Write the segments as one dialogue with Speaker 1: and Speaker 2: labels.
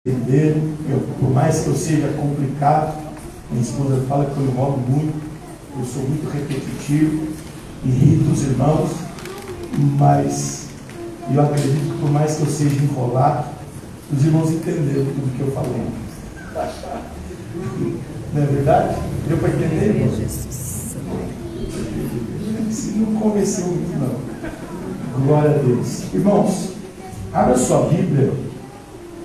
Speaker 1: entender. Por mais que eu seja complicado, minha esposa fala que eu enrolo muito, eu sou muito repetitivo, irrito os irmãos, mas eu acredito que por mais que eu seja enrolado, os irmãos entenderam tudo que eu falei. Não é verdade? Deu para entender, irmão? Se não convenceu muito, não. Glória a Deus. Irmãos, abra sua Bíblia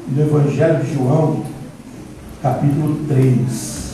Speaker 1: no Evangelho de João, capítulo 3.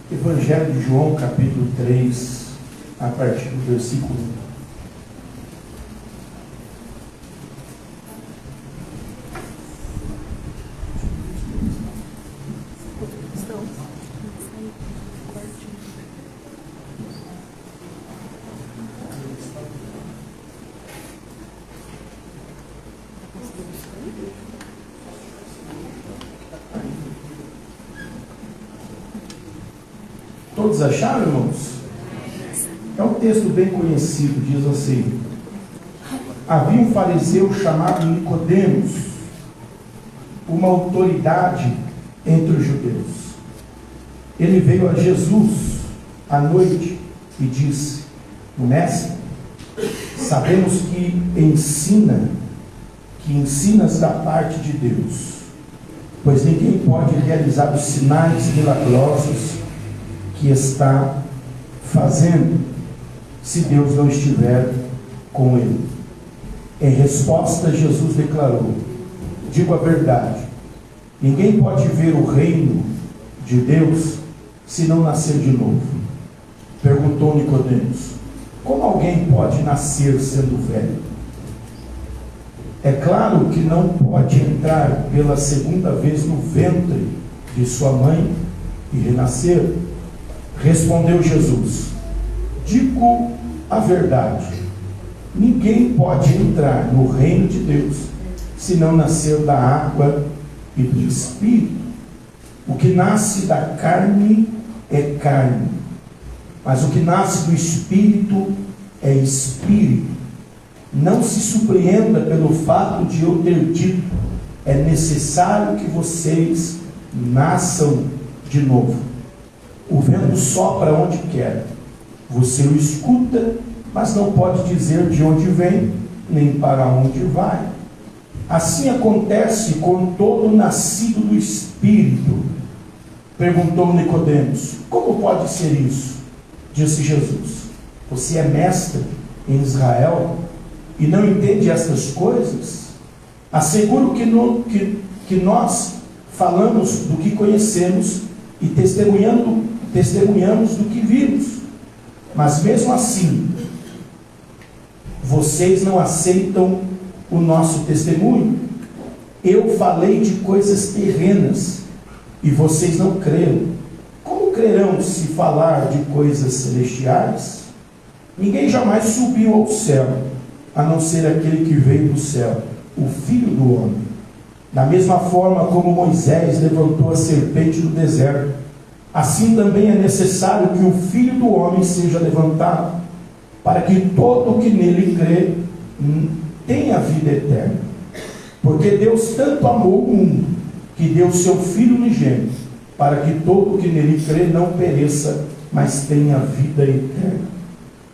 Speaker 1: Evangelho de João, capítulo 3, a partir do versículo 1. Todos acharam, irmãos? É um texto bem conhecido, diz assim: havia um fariseu chamado Nicodemos, uma autoridade entre os judeus. Ele veio a Jesus à noite e disse: Mestre, sabemos que ensinas da parte de Deus, pois ninguém pode realizar os sinais milagrosos que está fazendo, se Deus não estiver com ele. Em resposta, Jesus declarou: digo a verdade, ninguém pode ver o reino de Deus se não nascer de novo. Perguntou Nicodemos: como alguém pode nascer sendo velho? É claro que não pode entrar pela segunda vez no ventre de sua mãe e renascer. Respondeu Jesus: digo a verdade, ninguém pode entrar no reino de Deus se não nascer da água e do Espírito. O que nasce da carne é carne, mas o que nasce do Espírito é Espírito. Não se surpreenda pelo fato de eu ter dito: é necessário que vocês nasçam de novo. O vento sopra onde quer, você o escuta, mas não pode dizer de onde vem, nem para onde vai. Assim acontece com todo nascido do Espírito. Perguntou Nicodemos: como pode ser isso? Disse Jesus: você é mestre em Israel e não entende estas coisas? Asseguro que nós falamos do que conhecemos e testemunhamos do que vimos, mas mesmo assim vocês não aceitam o nosso testemunho. Eu falei de coisas terrenas e vocês não creram. Como crerão se falar de coisas celestiais? Ninguém jamais subiu ao céu, a não ser aquele que veio do céu, o Filho do Homem. Da mesma forma como Moisés levantou a serpente do deserto, assim também é necessário que o Filho do Homem seja levantado, para que todo o que nele crê tenha vida eterna. Porque Deus tanto amou o mundo, que deu seu Filho unigênito, para que todo o que nele crê não pereça, mas tenha vida eterna.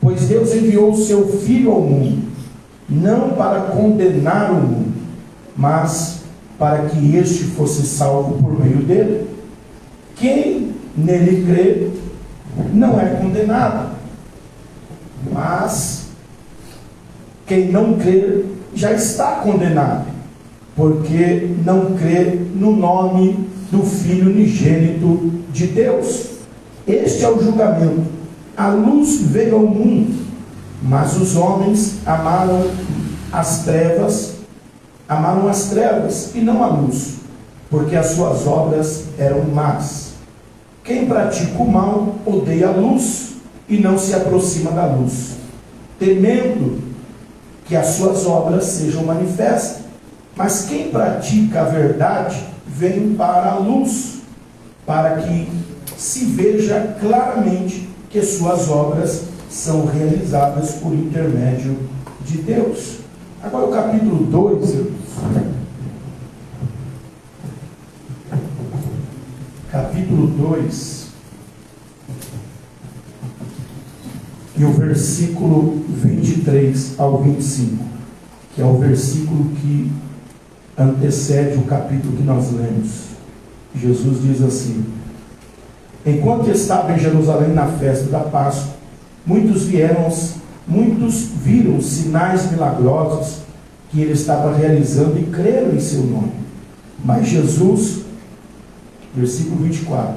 Speaker 1: Pois Deus enviou o seu Filho ao mundo, não para condenar o mundo, mas para que este fosse salvo por meio dele. Quem nele crê não é condenado, mas quem não crê já está condenado, porque não crê no nome do Filho unigênito de Deus. Este é o julgamento: a luz veio ao mundo, mas os homens amaram as trevas e não a luz, porque as suas obras eram más. Quem pratica o mal odeia a luz e não se aproxima da luz, temendo que as suas obras sejam manifestas. Mas quem pratica a verdade vem para a luz, para que se veja claramente que suas obras são realizadas por intermédio de Deus. Agora o capítulo 2, capítulo 2, e o versículo 23 ao 25, que é o versículo que antecede o capítulo que nós lemos. Jesus diz assim: enquanto estava em Jerusalém na festa da Páscoa, muitos viram sinais milagrosos que ele estava realizando e creram em seu nome. Mas Jesus, versículo 24,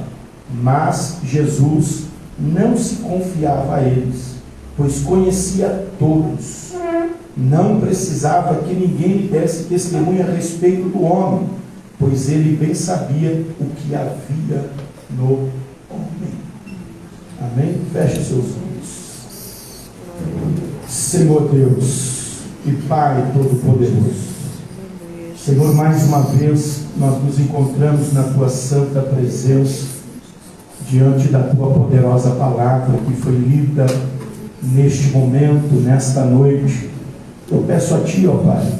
Speaker 1: mas Jesus não se confiava a eles, pois conhecia todos. Não precisava que ninguém lhe desse testemunho a respeito do homem, pois ele bem sabia o que havia no homem. Amém? Feche seus olhos. Senhor Deus e Pai Todo-Poderoso, Senhor, mais uma vez nós nos encontramos na Tua santa presença, diante da Tua poderosa palavra que foi lida neste momento, nesta noite. Eu peço a Ti, ó Pai,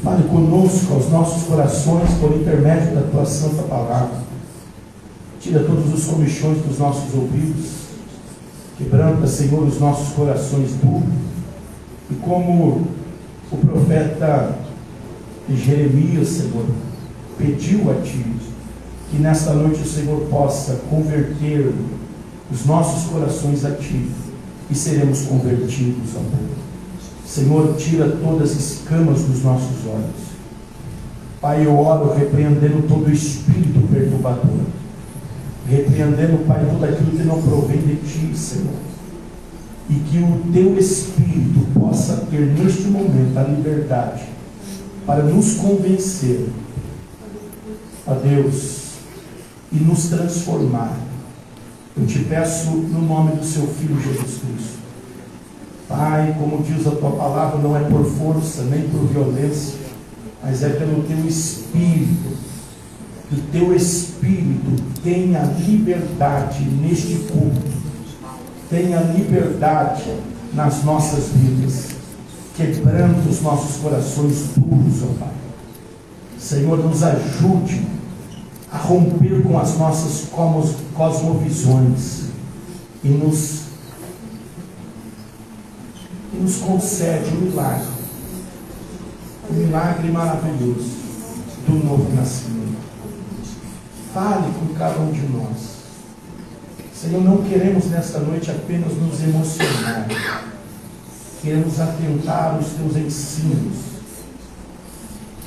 Speaker 1: fale conosco, aos nossos corações, por intermédio da Tua santa palavra. Tira todos os comichões dos nossos ouvidos, quebranta, Senhor, os nossos corações duros, e como o profeta Jeremias, Senhor, pediu a Ti, que nesta noite o Senhor possa converter os nossos corações a Ti, e seremos convertidos, ó Pai. Senhor, tira todas as escamas dos nossos olhos. Pai, eu oro repreendendo todo espírito perturbador, repreendendo, Pai, tudo aquilo que não provém de Ti, Senhor, e que o Teu Espírito possa ter neste momento a liberdade para nos convencer, ó Deus, e nos transformar. Eu te peço no nome do Seu Filho Jesus Cristo. Pai, como diz a Tua palavra, não é por força nem por violência, mas é pelo Teu Espírito. Que o Teu Espírito tenha liberdade neste culto, tenha liberdade nas nossas vidas, quebrando os nossos corações duros, ó Pai. Senhor, nos ajude a romper com as nossas cosmovisões e nos concede um milagre maravilhoso do novo nascimento. Fale com cada um de nós. Senhor, não queremos nesta noite apenas nos emocionar, queremos atentar aos Teus ensinos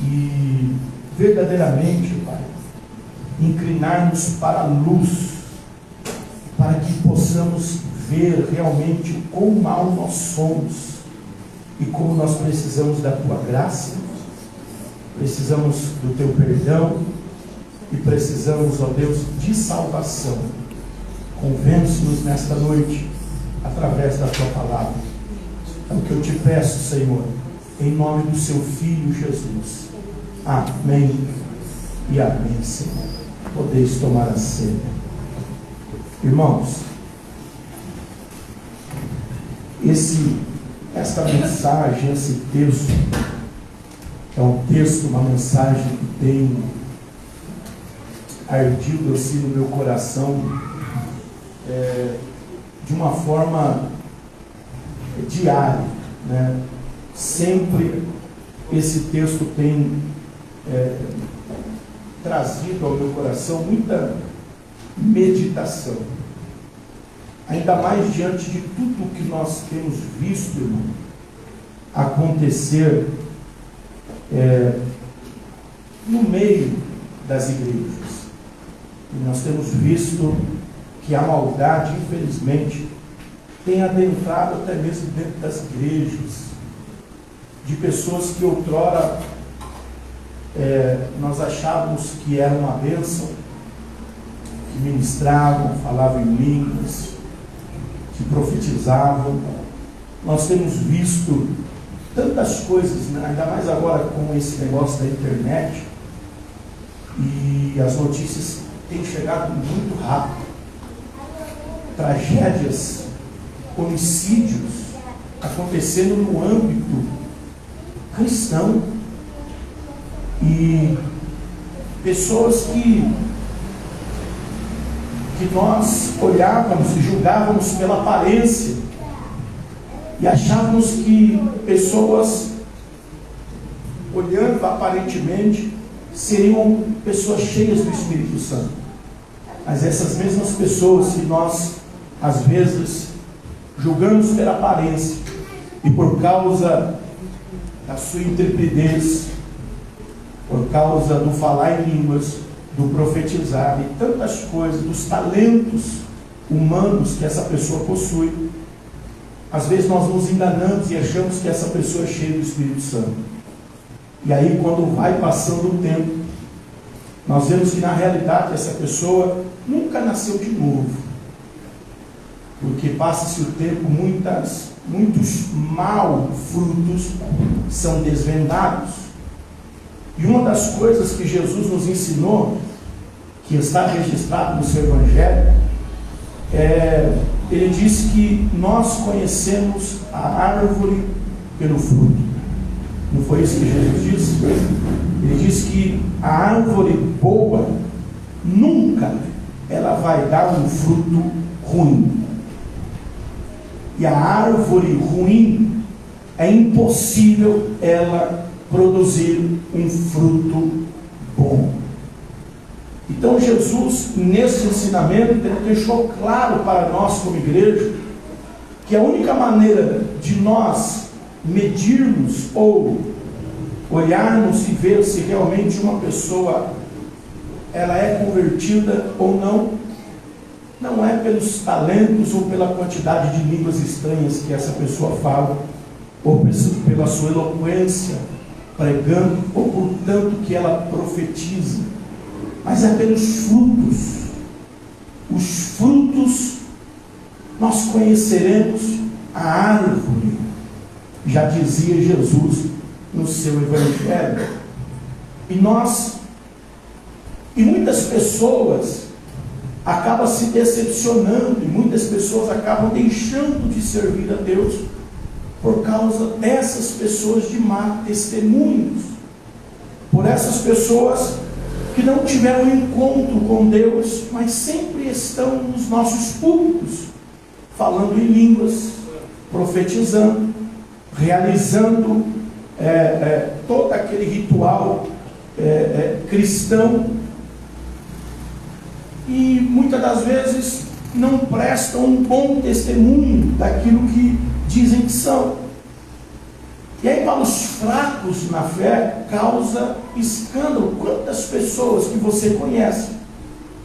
Speaker 1: e verdadeiramente, Pai, inclinar-nos para a luz, para que possamos ver realmente o quão mal nós somos e como nós precisamos da Tua graça, precisamos do Teu perdão e precisamos, ó Deus, de salvação. Convence-nos nesta noite através da Tua palavra. É o que eu te peço, Senhor, em nome do Seu Filho Jesus. Amém e amém, Senhor. Podeis tomar a ceia. Irmãos, esta mensagem, esse texto, é um texto, uma mensagem que tem ardido assim no meu coração, de uma forma diária, né? Sempre esse texto tem trazido ao meu coração muita meditação, ainda mais diante de tudo que nós temos visto, irmão, acontecer no meio das igrejas. E nós temos visto que a maldade, infelizmente, tem adentrado até mesmo dentro das igrejas, de pessoas que outrora nós achávamos que era uma bênção, que ministravam, falavam em línguas, que profetizavam. Nós temos visto tantas coisas, né? Ainda mais agora com esse negócio da internet, e as notícias têm chegado muito rápido. Tragédias, homicídios acontecendo no âmbito cristão, e pessoas que nós olhávamos e julgávamos pela aparência e achávamos que pessoas, olhando aparentemente, seriam pessoas cheias do Espírito Santo. Mas essas mesmas pessoas que nós às vezes julgamos pela aparência, e por causa da sua intrepidez, por causa do falar em línguas, do profetizar e tantas coisas, dos talentos humanos que essa pessoa possui, às vezes nós nos enganamos e achamos que essa pessoa é cheia do Espírito Santo. E aí, quando vai passando o tempo, nós vemos que na realidade essa pessoa nunca nasceu de novo, porque passa-se o tempo, muitos maus frutos são desvendados. E uma das coisas que Jesus nos ensinou, que está registrado no seu Evangelho, ele disse que nós conhecemos a árvore pelo fruto. Não foi isso que Jesus disse? Ele disse que a árvore boa nunca ela vai dar um fruto ruim. E a árvore ruim é impossível ela produzir um fruto bom. Então Jesus, nesse ensinamento, ele deixou claro para nós como igreja que a única maneira de nós medirmos ou olharmos e ver se realmente uma pessoa ela é convertida ou não é pelos talentos ou pela quantidade de línguas estranhas que essa pessoa fala, ou pela sua eloquência pregando, ou por tanto que ela profetiza, mas é pelos frutos. Os frutos nós conheceremos a árvore, já dizia Jesus no seu Evangelho. E muitas pessoas acabam se decepcionando, e muitas pessoas acabam deixando de servir a Deus por causa dessas pessoas de má testemunhos, por essas pessoas que não tiveram encontro com Deus, mas sempre estão nos nossos púlpitos, falando em línguas, profetizando, realizando todo aquele ritual cristão, e muitas das vezes não prestam um bom testemunho daquilo que dizem que são. E aí, para os fracos na fé, causa escândalo. Quantas pessoas que você conhece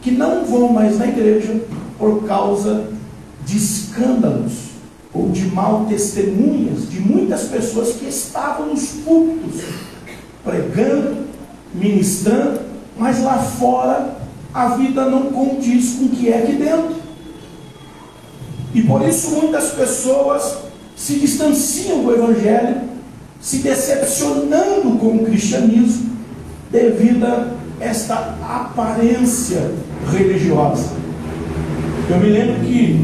Speaker 1: que não vão mais na igreja por causa de escândalos ou de mal testemunhas de muitas pessoas que estavam nos púlpitos pregando, ministrando, mas lá fora a vida não condiz com o que é aqui dentro. E por isso muitas pessoas se distanciam do Evangelho, se decepcionando com o cristianismo devido a esta aparência religiosa. Eu me lembro que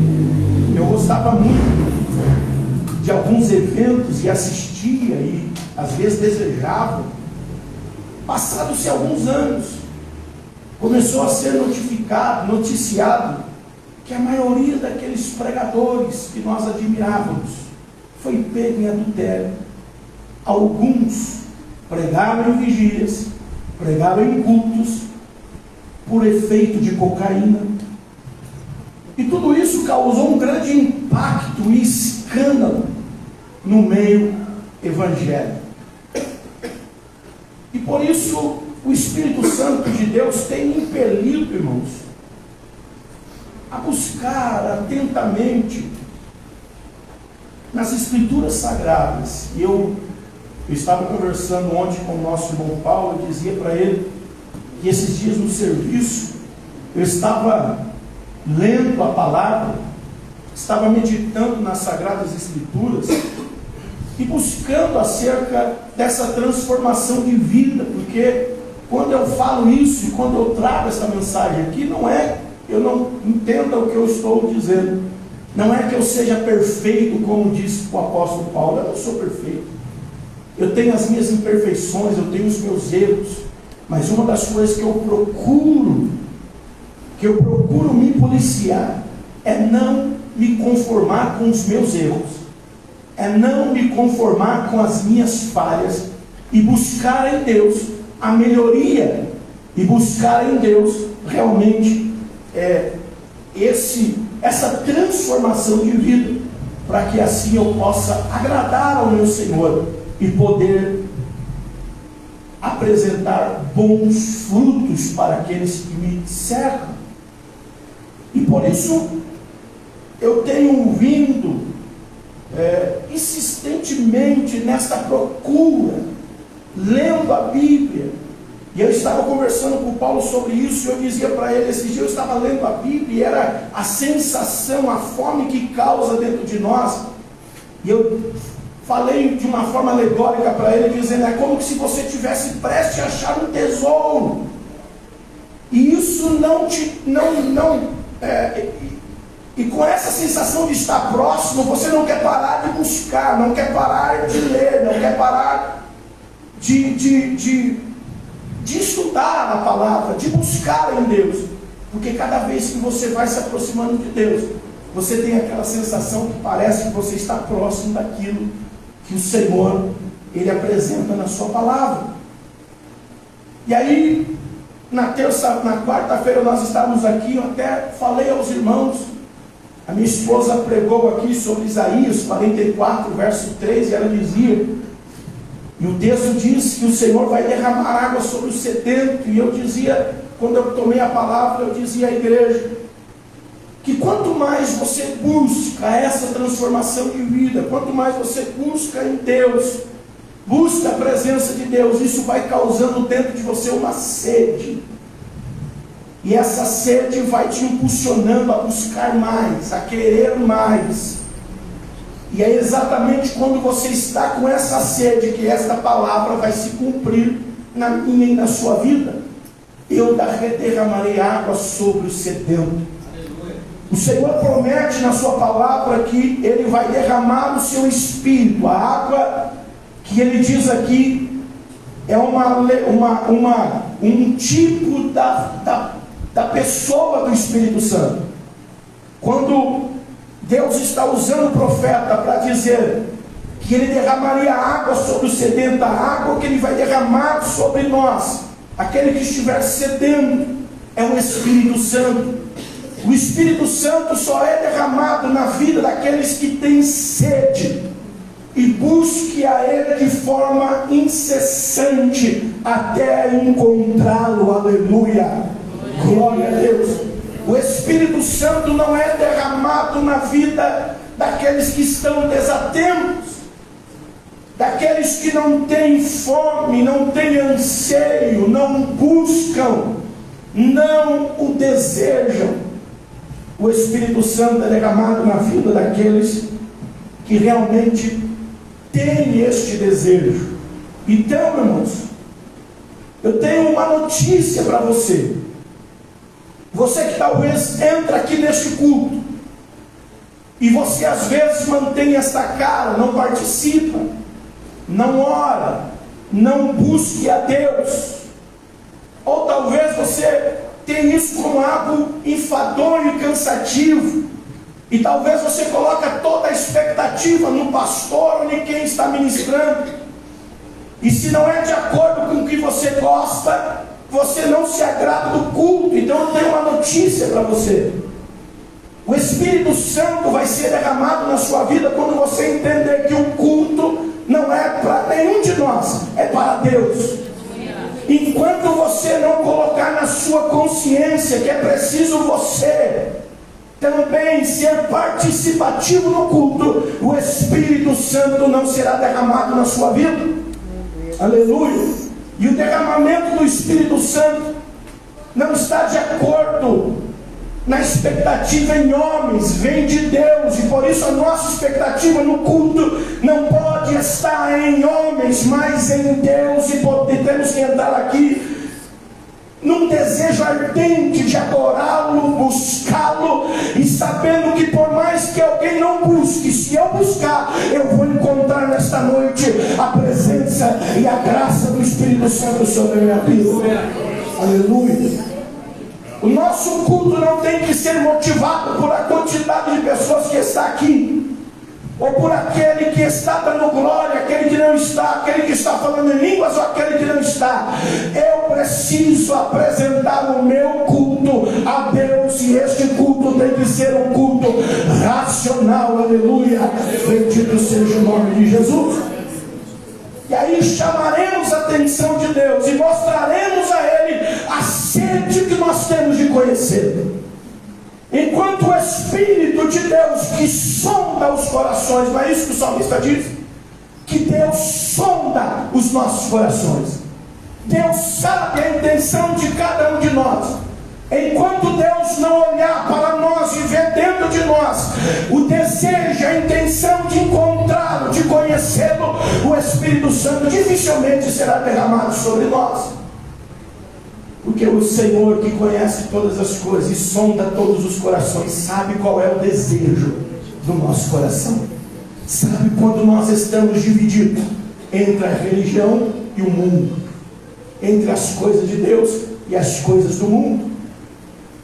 Speaker 1: eu gostava muito de alguns eventos e assistia e às vezes desejava. Passados-se alguns anos, começou a ser noticiado que a maioria daqueles pregadores que nós admirávamos foi pego em adultério. Alguns pregavam em vigílias, pregavam em cultos, por efeito de cocaína. E tudo isso causou um grande impacto e escândalo no meio evangélico. E por isso o Espírito Santo de Deus tem impelido, irmãos, a buscar atentamente nas Escrituras Sagradas. E eu estava conversando ontem com o nosso irmão Paulo, e dizia para ele que esses dias no serviço eu estava lendo a palavra, estava meditando nas Sagradas Escrituras e buscando acerca dessa transformação de vida, porque quando eu falo isso e quando eu trago essa mensagem aqui, não é, eu não entenda o que eu estou dizendo, não é que eu seja perfeito, como disse o apóstolo Paulo. Eu não sou perfeito, eu tenho as minhas imperfeições, eu tenho os meus erros, mas uma das coisas que eu procuro me policiar é não me conformar com os meus erros, é não me conformar com as minhas falhas e buscar em Deus a melhoria, e buscar em Deus realmente essa transformação de vida, para que assim eu possa agradar ao meu Senhor e poder apresentar bons frutos para aqueles que me cercam. E por isso eu tenho vindo insistentemente nesta procura, lendo a Bíblia. E eu estava conversando com o Paulo sobre isso, e eu dizia para ele, esse dia eu estava lendo a Bíblia, e era a sensação, a fome que causa dentro de nós. E eu falei de uma forma alegórica para ele, dizendo, é como se você tivesse prestes a achar um tesouro. E isso e com essa sensação de estar próximo, você não quer parar de buscar, não quer parar de ler, não quer parar de estudar a palavra, de buscar em Deus, porque cada vez que você vai se aproximando de Deus, você tem aquela sensação que parece que você está próximo daquilo que o Senhor, Ele apresenta na sua palavra. E aí, na quarta-feira nós estávamos aqui, eu até falei aos irmãos, a minha esposa pregou aqui sobre Isaías 44, verso 3, e ela dizia, e o texto diz que o Senhor vai derramar água sobre o sedento. E eu dizia, quando eu tomei a palavra, eu dizia à igreja, que quanto mais você busca essa transformação de vida, quanto mais você busca em Deus, busca a presença de Deus, isso vai causando dentro de você uma sede. E essa sede vai te impulsionando a buscar mais, a querer mais. E é exatamente quando você está com essa sede que esta palavra vai se cumprir na minha e na sua vida. Eu derramarei água sobre o sedento. O Senhor promete na sua palavra que Ele vai derramar o seu Espírito. A água que Ele diz aqui é um tipo da pessoa do Espírito Santo. Quando Deus está usando o profeta para dizer que Ele derramaria água sobre o sedento, a água que Ele vai derramar sobre nós, aquele que estiver sedento, é o Espírito Santo. O Espírito Santo só é derramado na vida daqueles que têm sede, e busque a Ele de forma incessante até encontrá-lo. Aleluia, glória a Deus. O Espírito Santo não é derramado na vida daqueles que estão desatentos, daqueles que não têm fome, não têm anseio, não buscam, não o desejam. O Espírito Santo é derramado na vida daqueles que realmente têm este desejo. Então, irmãos, eu tenho uma notícia para você. Você que talvez entra aqui neste culto e você às vezes mantém esta cara, não participa, não ora, não busque a Deus, ou talvez você tenha isso como algo enfadonho e cansativo, e talvez você coloca toda a expectativa no pastor ou em quem está ministrando, e se não é de acordo com o que você gosta, você não se agrada do culto. Então eu tenho uma notícia para você: o Espírito Santo vai ser derramado na sua vida quando você entender que o culto não é para nenhum de nós, é para Deus. Enquanto você não colocar na sua consciência que é preciso você também ser participativo no culto, o Espírito Santo não será derramado na sua vida. Aleluia. E o derramamento do Espírito Santo não está de acordo na expectativa em homens, vem de Deus, e por isso a nossa expectativa no culto não pode estar em homens, mas em Deus, e temos que entrar aqui num desejo ardente de adorá-lo, buscá-lo, e sabendo que por mais que alguém não busque, se eu buscar, eu vou encontrar nesta noite a presença e a graça do Espírito Santo sobre a minha vida. Aleluia. O nosso culto não tem que ser motivado por a quantidade de pessoas que está aqui, ou por aquele que está dando glória, aquele que não está, aquele que está falando em línguas, ou aquele que não está. Eu preciso apresentar o meu culto a Deus, e este culto tem que ser um culto racional. Aleluia, bendito seja o nome de Jesus. E aí chamaremos a atenção de Deus e mostraremos a Ele a sede que nós temos de conhecer. Enquanto o Espírito de Deus, que sonda os corações, não é isso que o salmista diz? Que Deus sonda os nossos corações. Deus sabe a intenção de cada um de nós. Enquanto Deus não olhar para nós e ver dentro de nós o desejo, a intenção de encontrá-lo, de conhecê-lo, o Espírito Santo dificilmente será derramado sobre nós. Porque o Senhor, que conhece todas as coisas e sonda todos os corações, sabe qual é o desejo do nosso coração. Sabe quando nós estamos divididos entre a religião e o mundo, entre as coisas de Deus e as coisas do mundo.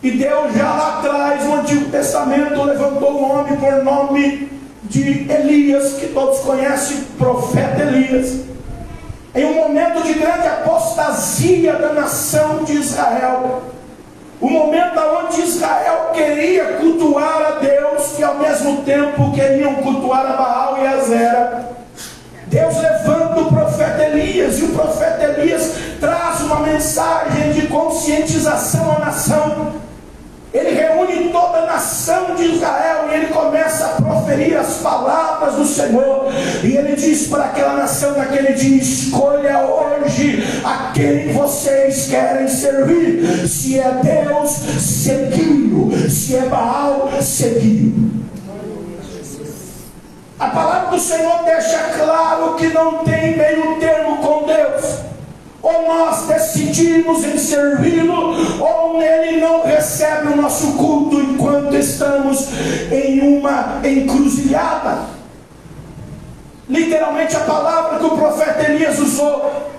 Speaker 1: E Deus já lá atrás, no Antigo Testamento, levantou um homem por nome de Elias, que todos conhecem, profeta Elias, em um momento de grande apostasia da nação de Israel, o momento onde Israel queria cultuar a Deus e ao mesmo tempo queriam cultuar a Baal e a Zera. Deus levanta o profeta Elias, e o profeta Elias traz uma mensagem de conscientização à nação. Ele reúne toda a nação de Israel e ele começa a proferir as palavras do Senhor. E ele diz para aquela nação naquele dia: escolha hoje a quem vocês querem servir. Se é Deus, segui-o. Se é Baal, segui-o. A palavra do Senhor deixa claro que não tem meio termo com Deus. Ou nós decidimos em servi-lo, ou ele não recebe o nosso culto enquanto estamos em uma encruzilhada. Literalmente a palavra que o profeta Elias usou,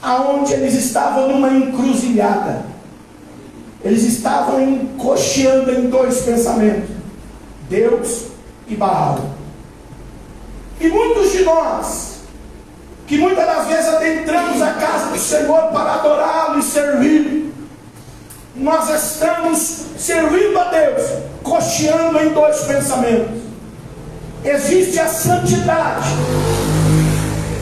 Speaker 1: aonde eles estavam numa encruzilhada. Eles estavam encoxeando em dois pensamentos: Deus e Baal. E muitos de nós, que muitas das vezes adentramos a casa do Senhor para adorá-lo e servir, nós estamos servindo a Deus, cocheando em dois pensamentos. Existe a santidade,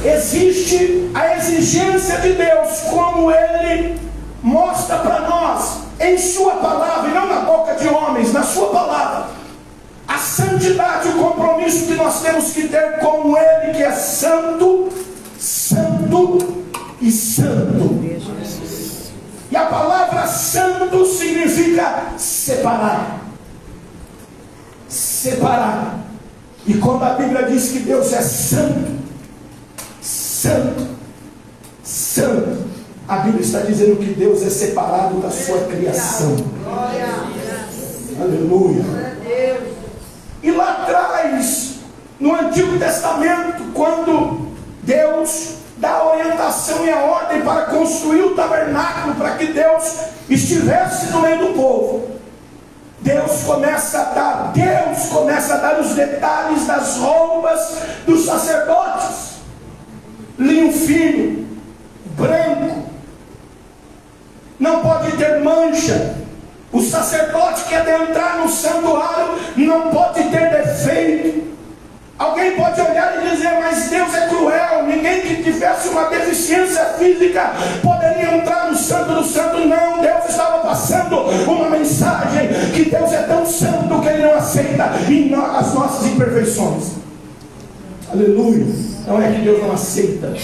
Speaker 1: existe a exigência de Deus, como Ele mostra para nós em sua palavra, e não na boca de homens, na sua palavra. A santidade, o compromisso que nós temos que ter com Ele, que é santo, santo e santo. E a palavra santo significa separar. Separar. E quando a Bíblia diz que Deus é santo, santo, santo, a Bíblia está dizendo que Deus é separado da sua criação. Aleluia. E lá atrás, no Antigo Testamento, quando Deus dá a orientação e a ordem para construir o tabernáculo, para que Deus estivesse no meio do povo, Deus começa a dar os detalhes das roupas dos sacerdotes: linho fino, branco, não pode ter mancha. O sacerdote que adentrar no santuário não pode ter defeito. Alguém pode olhar e dizer: mas Deus é cruel, ninguém que tivesse uma deficiência física poderia entrar no santo do santo. Não, Deus estava passando uma mensagem que Deus é tão santo que Ele não aceita as nossas imperfeições. Aleluia. Não é que Deus não aceita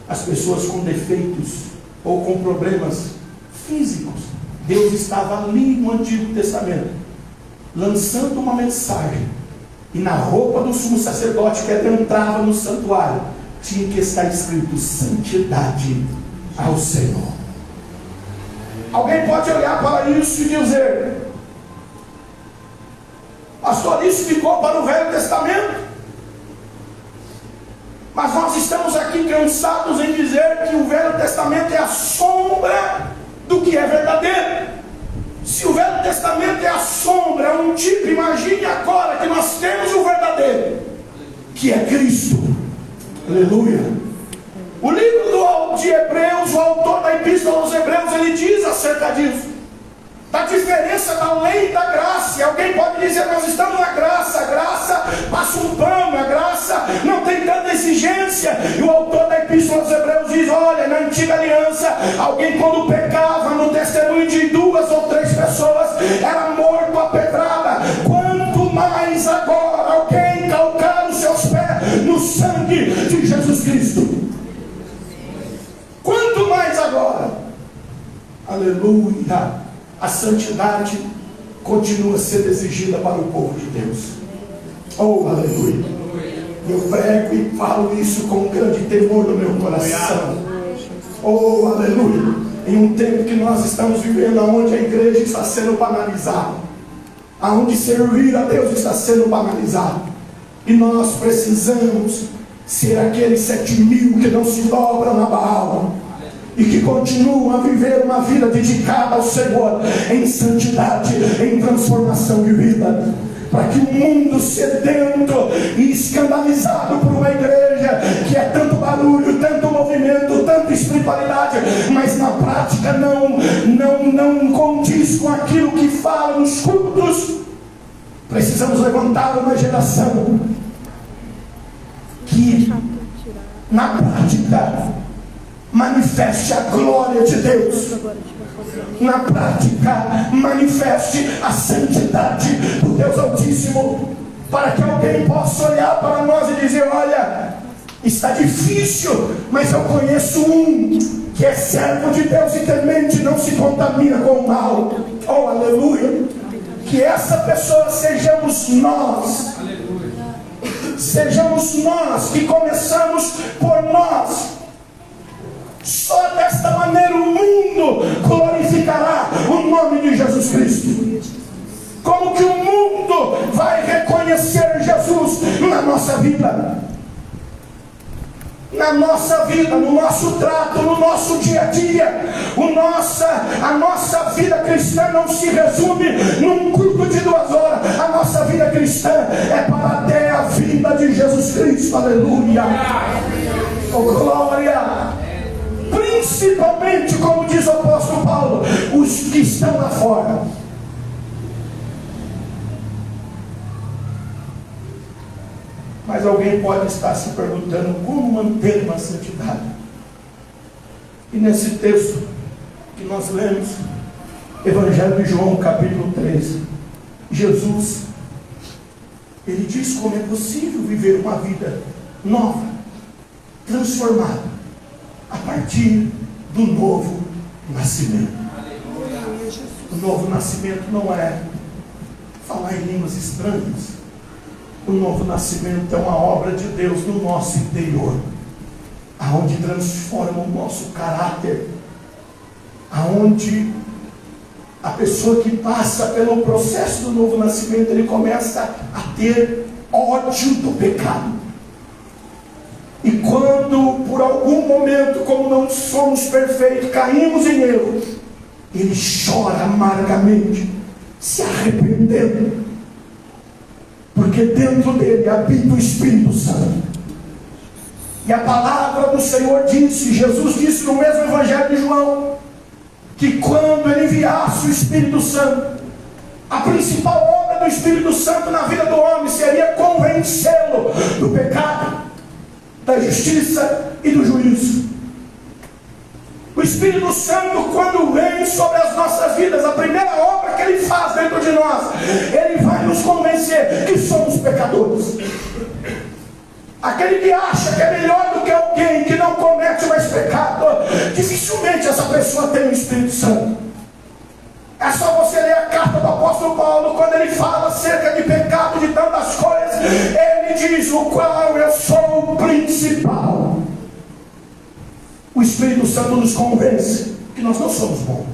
Speaker 1: as pessoas com defeitos ou com problemas físicos. Deus estava ali no Antigo Testamento, lançando uma mensagem. E na roupa do sumo sacerdote que entrava no santuário, tinha que estar escrito: santidade ao Senhor. Alguém pode olhar para isso e dizer: pastor, isso ficou para o Velho Testamento. Mas nós estamos aqui cansados em dizer que o Velho Testamento é a sombra do que é verdadeiro. Se o Velho Testamento é a sombra, é um tipo, imagine agora que nós temos o verdadeiro, que é Cristo. Aleluia. O livro de Hebreus, o autor da Epístola aos Hebreus, ele diz acerca disso, da diferença da lei e da graça. E alguém pode dizer: nós estamos na graça, a graça passa um pano, a graça não tem tanta exigência. E o autor da Epístola aos Hebreus diz: olha, na antiga aliança, alguém quando pecava no testemunho de 2 ou 3 pessoas, era morto a pedrada. Quanto mais agora alguém calcar os seus pés no sangue de Jesus Cristo. Quanto mais agora. Aleluia. A santidade continua sendo exigida para o povo de Deus. Oh, aleluia. Eu prego e falo isso com um grande temor no meu coração. Oh, aleluia. Em um tempo que nós estamos vivendo, onde a igreja está sendo banalizada, onde servir a Deus está sendo banalizado, e nós precisamos ser aqueles 7.000 que não se dobram na Baal e que continuam a viver uma vida dedicada ao Senhor, em santidade, em transformação de vida, para que o mundo sedento e escandalizado por uma igreja que é tanto barulho, tanto movimento, tanta espiritualidade, mas na prática não condiz com aquilo que fala nos cultos. Precisamos levantar uma geração que na prática manifeste a glória de Deus, na prática manifeste a santidade do Deus Altíssimo, para que alguém possa olhar para nós e dizer: olha, está difícil, mas eu conheço um que é servo de Deus e temente, não se contamina com o mal. Oh, aleluia. Que essa pessoa sejamos nós. Sejamos nós que começamos por nós. Só desta maneira o mundo glorificará o nome de Jesus Cristo. Como que o mundo vai reconhecer Jesus na nossa vida? Na nossa vida, no nosso trato, no nosso dia a dia. A nossa vida cristã não se resume num culto de 2 horas. A nossa vida cristã é para até a vinda de Jesus Cristo. Aleluia. Oh, glória. Principalmente, como diz o apóstolo Paulo, os que estão lá fora. Mas alguém pode estar se perguntando: como manter uma santidade? E nesse texto que nós lemos, Evangelho de João, capítulo 3, Jesus, ele diz como é possível viver uma vida nova, transformada, a partir do novo nascimento. O novo nascimento não é falar em línguas estranhas. O novo nascimento é uma obra de Deus no nosso interior, aonde transforma o nosso caráter, aonde a pessoa que passa pelo processo do novo nascimento, ele começa a ter ódio do pecado. E quando por algum momento, como não somos perfeitos, caímos em erro, ele chora amargamente, se arrependendo, porque dentro dele habita o Espírito Santo. E a palavra do Senhor disse, Jesus disse no mesmo Evangelho de João, que quando ele enviasse o Espírito Santo, a principal obra do Espírito Santo na vida do homem seria convencê-lo do pecado, da justiça e do juízo. O Espírito Santo, quando vem sobre as nossas vidas, a primeira obra que ele faz dentro de nós, ele vai nos convencer que somos pecadores. Aquele que acha que é melhor do que alguém que não comete mais pecado, dificilmente essa pessoa tem o Espírito Santo. É só você ler a carta do apóstolo Paulo, quando ele fala acerca de pecado, de tantas coisas, ele diz: o qual eu sou o principal. O Espírito Santo nos convence que nós não somos bons.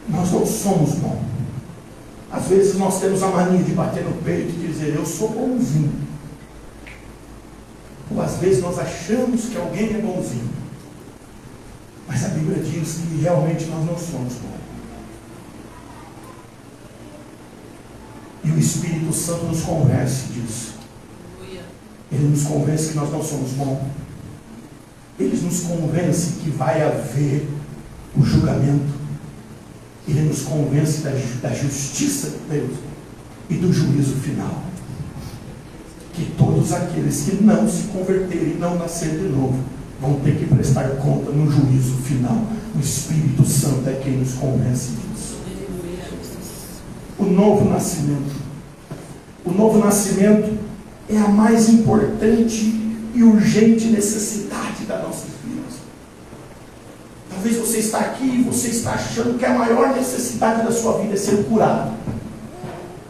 Speaker 1: Nós não somos bons. Às vezes nós temos a mania de bater no peito e dizer: eu sou bonzinho. Ou às vezes nós achamos que alguém é bonzinho. Mas a Bíblia diz que realmente nós não somos bons. E o Espírito Santo nos convence disso. Ele nos convence que nós não somos bons. Ele nos convence que vai haver o julgamento. Ele nos convence da justiça de Deus e do juízo final. Que todos aqueles que não se converterem e não nascerem de novo vão ter que prestar conta no juízo final. O Espírito Santo é quem nos convence disso. O novo nascimento. O novo nascimento é a mais importante e urgente necessidade das nossas vidas. Talvez você está aqui e você está achando que a maior necessidade da sua vida é ser curado.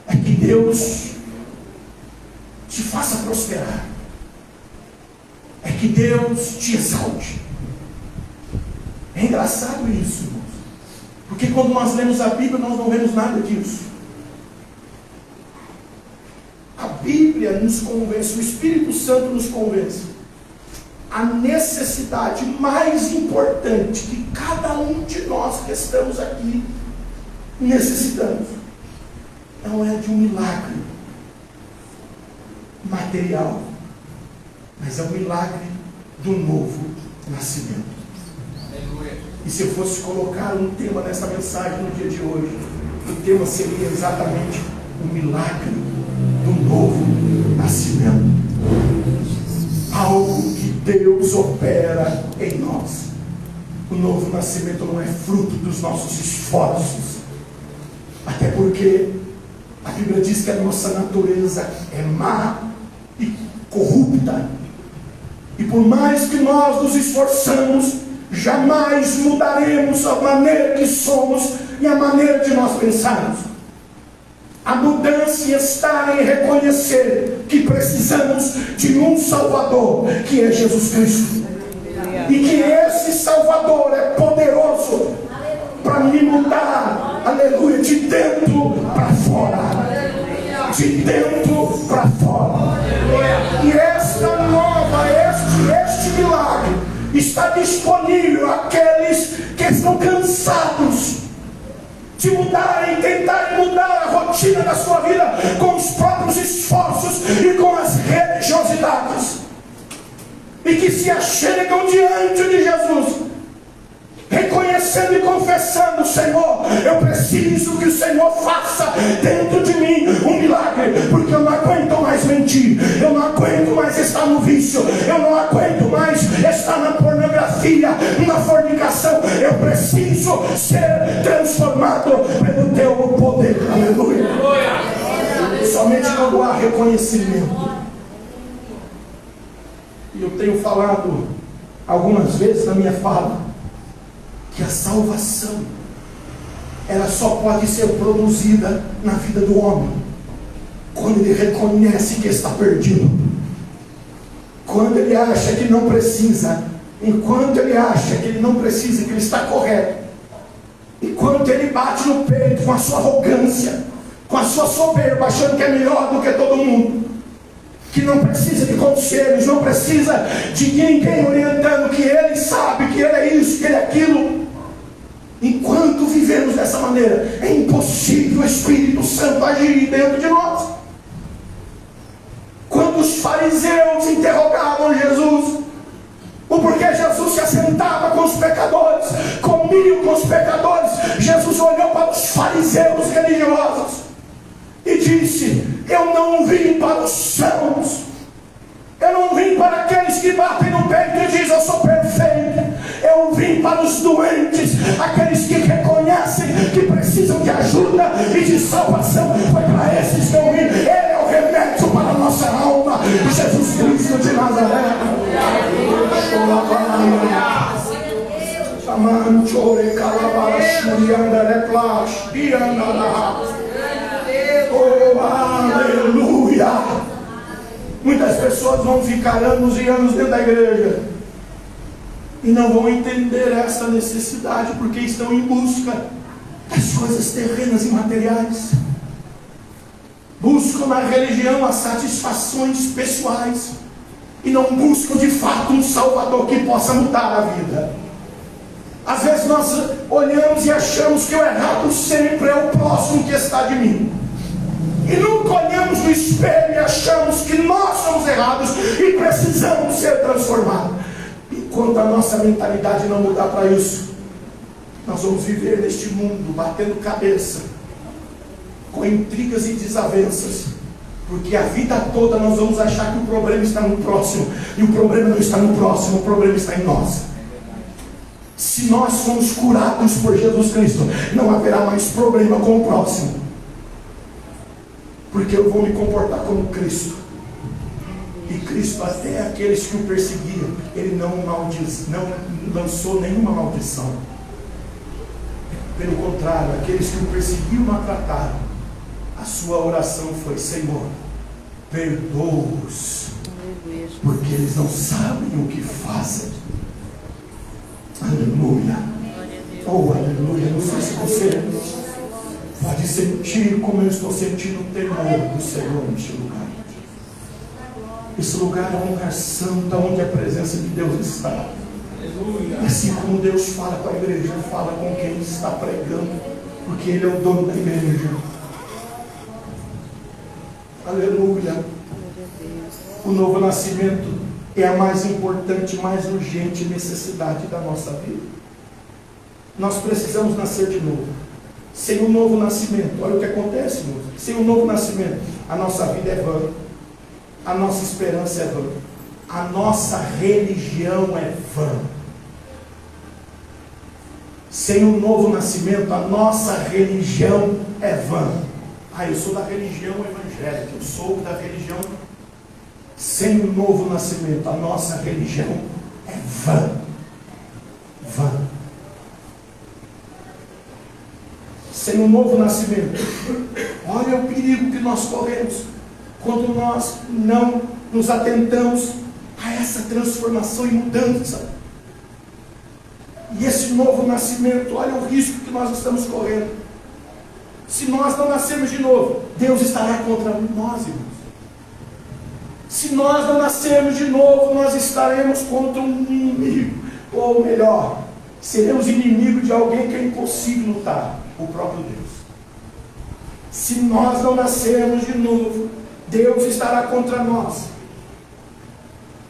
Speaker 1: É que Deus te faça prosperar. É que Deus te exalte. É engraçado isso, irmãos. Porque quando nós lemos a Bíblia, nós não vemos nada disso. A Bíblia nos convence, o Espírito Santo nos convence. A necessidade mais importante que cada um de nós que estamos aqui necessitamos não é de um milagre material, mas é o milagre do novo nascimento. E se eu fosse colocar um tema nessa mensagem no dia de hoje, o tema seria exatamente o milagre do novo nascimento. Algo que Deus opera em nós. O novo nascimento não é fruto dos nossos esforços, até porque a Bíblia diz que a nossa natureza é má e corrupta, e por mais que nós nos esforçamos, jamais mudaremos a maneira que somos e a maneira de nós pensarmos. A mudança está em reconhecer que precisamos de um Salvador, que é Jesus Cristo. E que esse Salvador é poderoso para me mudar, aleluia, de dentro para fora. De dentro para fora. E esta nova, este milagre está disponível àqueles que estão cansados de mudarem, tentarem mudar a rotina da sua vida com os próprios esforços e com as religiosidades, e que se achegam diante de Jesus, reconhecendo e confessando: Senhor, eu preciso que o Senhor faça dentro de mim um milagre, porque eu não aguento mais mentir, eu não aguento mais estar no vício, eu não aguento mais estar na pornografia, na fornicação. Eu preciso ser transformado pelo teu poder. Aleluia. Somente quando há reconhecimento. E eu tenho falado algumas vezes na minha fala que a salvação, ela só pode ser produzida na vida do homem quando ele reconhece que está perdido, quando ele acha que não precisa, enquanto ele acha que ele não precisa, que ele está correto, enquanto ele bate no peito com a sua arrogância, com a sua soberba, achando que é melhor do que todo mundo, que não precisa de conselhos, não precisa de ninguém orientando, que ele sabe que ele é isso, que ele é aquilo. Enquanto vivemos dessa maneira, é impossível o Espírito Santo agir dentro de nós. Quando os fariseus interrogavam Jesus, o porquê Jesus se assentava com os pecadores, comia com os pecadores, Jesus olhou para os fariseus religiosos e disse: eu não vim para os sãos, eu não vim para aqueles que batem no peito e dizem: eu sou perfeito. Eu vim para os doentes, aqueles que reconhecem que precisam de ajuda e de salvação. Foi para esses que eu vim. Oh, aleluia! Muitas pessoas vão ficar anos e anos dentro da igreja e não vão entender essa necessidade, porque estão em busca das coisas terrenas e materiais. Buscam na religião as satisfações pessoais e não buscam de fato um Salvador que possa mudar a vida. Às vezes nós olhamos e achamos que o errado sempre é o próximo que está de mim, e nunca olhamos no espelho e achamos que nós somos errados e precisamos ser transformados. Enquanto a nossa mentalidade não mudar para isso, nós vamos viver neste mundo batendo cabeça, com intrigas e desavenças, porque a vida toda nós vamos achar que o problema está no próximo, e o problema não está no próximo, o problema está em nós. Se nós somos curados por Jesus Cristo, não haverá mais problema com o próximo, porque eu vou me comportar como Cristo. E Cristo, até aqueles que o perseguiam, Ele não lançou nenhuma maldição. Pelo contrário, aqueles que o perseguiam, maltrataram, a sua oração foi: Senhor, perdoa-os, porque eles não sabem o que fazem. Aleluia. Oh, aleluia. Não sei se você pode sentir como eu estou sentindo o temor do Senhor neste lugar. Esse lugar é um lugar santo, onde a presença de Deus está. E assim como Deus fala com a igreja, fala com quem está pregando, porque Ele é o dono da igreja. Aleluia. O novo nascimento é a mais importante, mais urgente necessidade da nossa vida. Nós precisamos nascer de novo. Sem o novo nascimento, olha o que acontece, irmãos. Sem o novo nascimento, a nossa vida é vã, a nossa esperança é vã, a nossa religião é vã. Sem o novo nascimento, a nossa religião é vã. Eu sou da religião evangélica, eu sou da religião. Sem o novo nascimento, a nossa religião é vã. Vã. Sem o novo nascimento, olha o perigo que nós corremos quando nós não nos atentamos a essa transformação e mudança. E esse novo nascimento, olha o risco que nós estamos correndo. Se nós não nascermos de novo, Deus estará contra nós, irmãos. Se nós não nascermos de novo, nós estaremos contra um inimigo. Ou melhor, seremos inimigos de alguém que é impossível lutar, o próprio Deus. Se nós não nascermos de novo, Deus estará contra nós.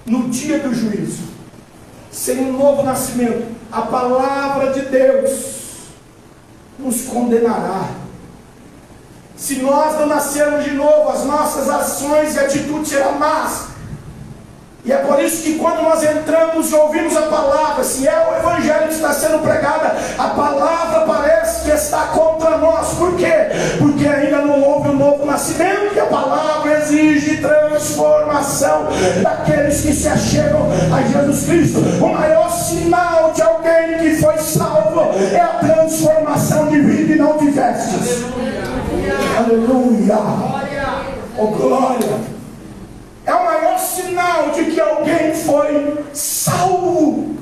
Speaker 1: No dia do juízo, sem um novo nascimento, a palavra de Deus nos condenará. Se nós não nascermos de novo, as nossas ações e atitudes serão más. E é por isso que quando nós entramos e ouvimos a palavra, se é o evangelho que está sendo pregado, a palavra parece que está contra nós. Por quê? Porque ainda não houve um novo nascimento, e a palavra exige transformação daqueles que se achegam a Jesus Cristo. O maior sinal de alguém que foi salvo é a transformação de vida e não de vestes. Aleluia! Oh, glória! É o maior sinal de que alguém foi salvo.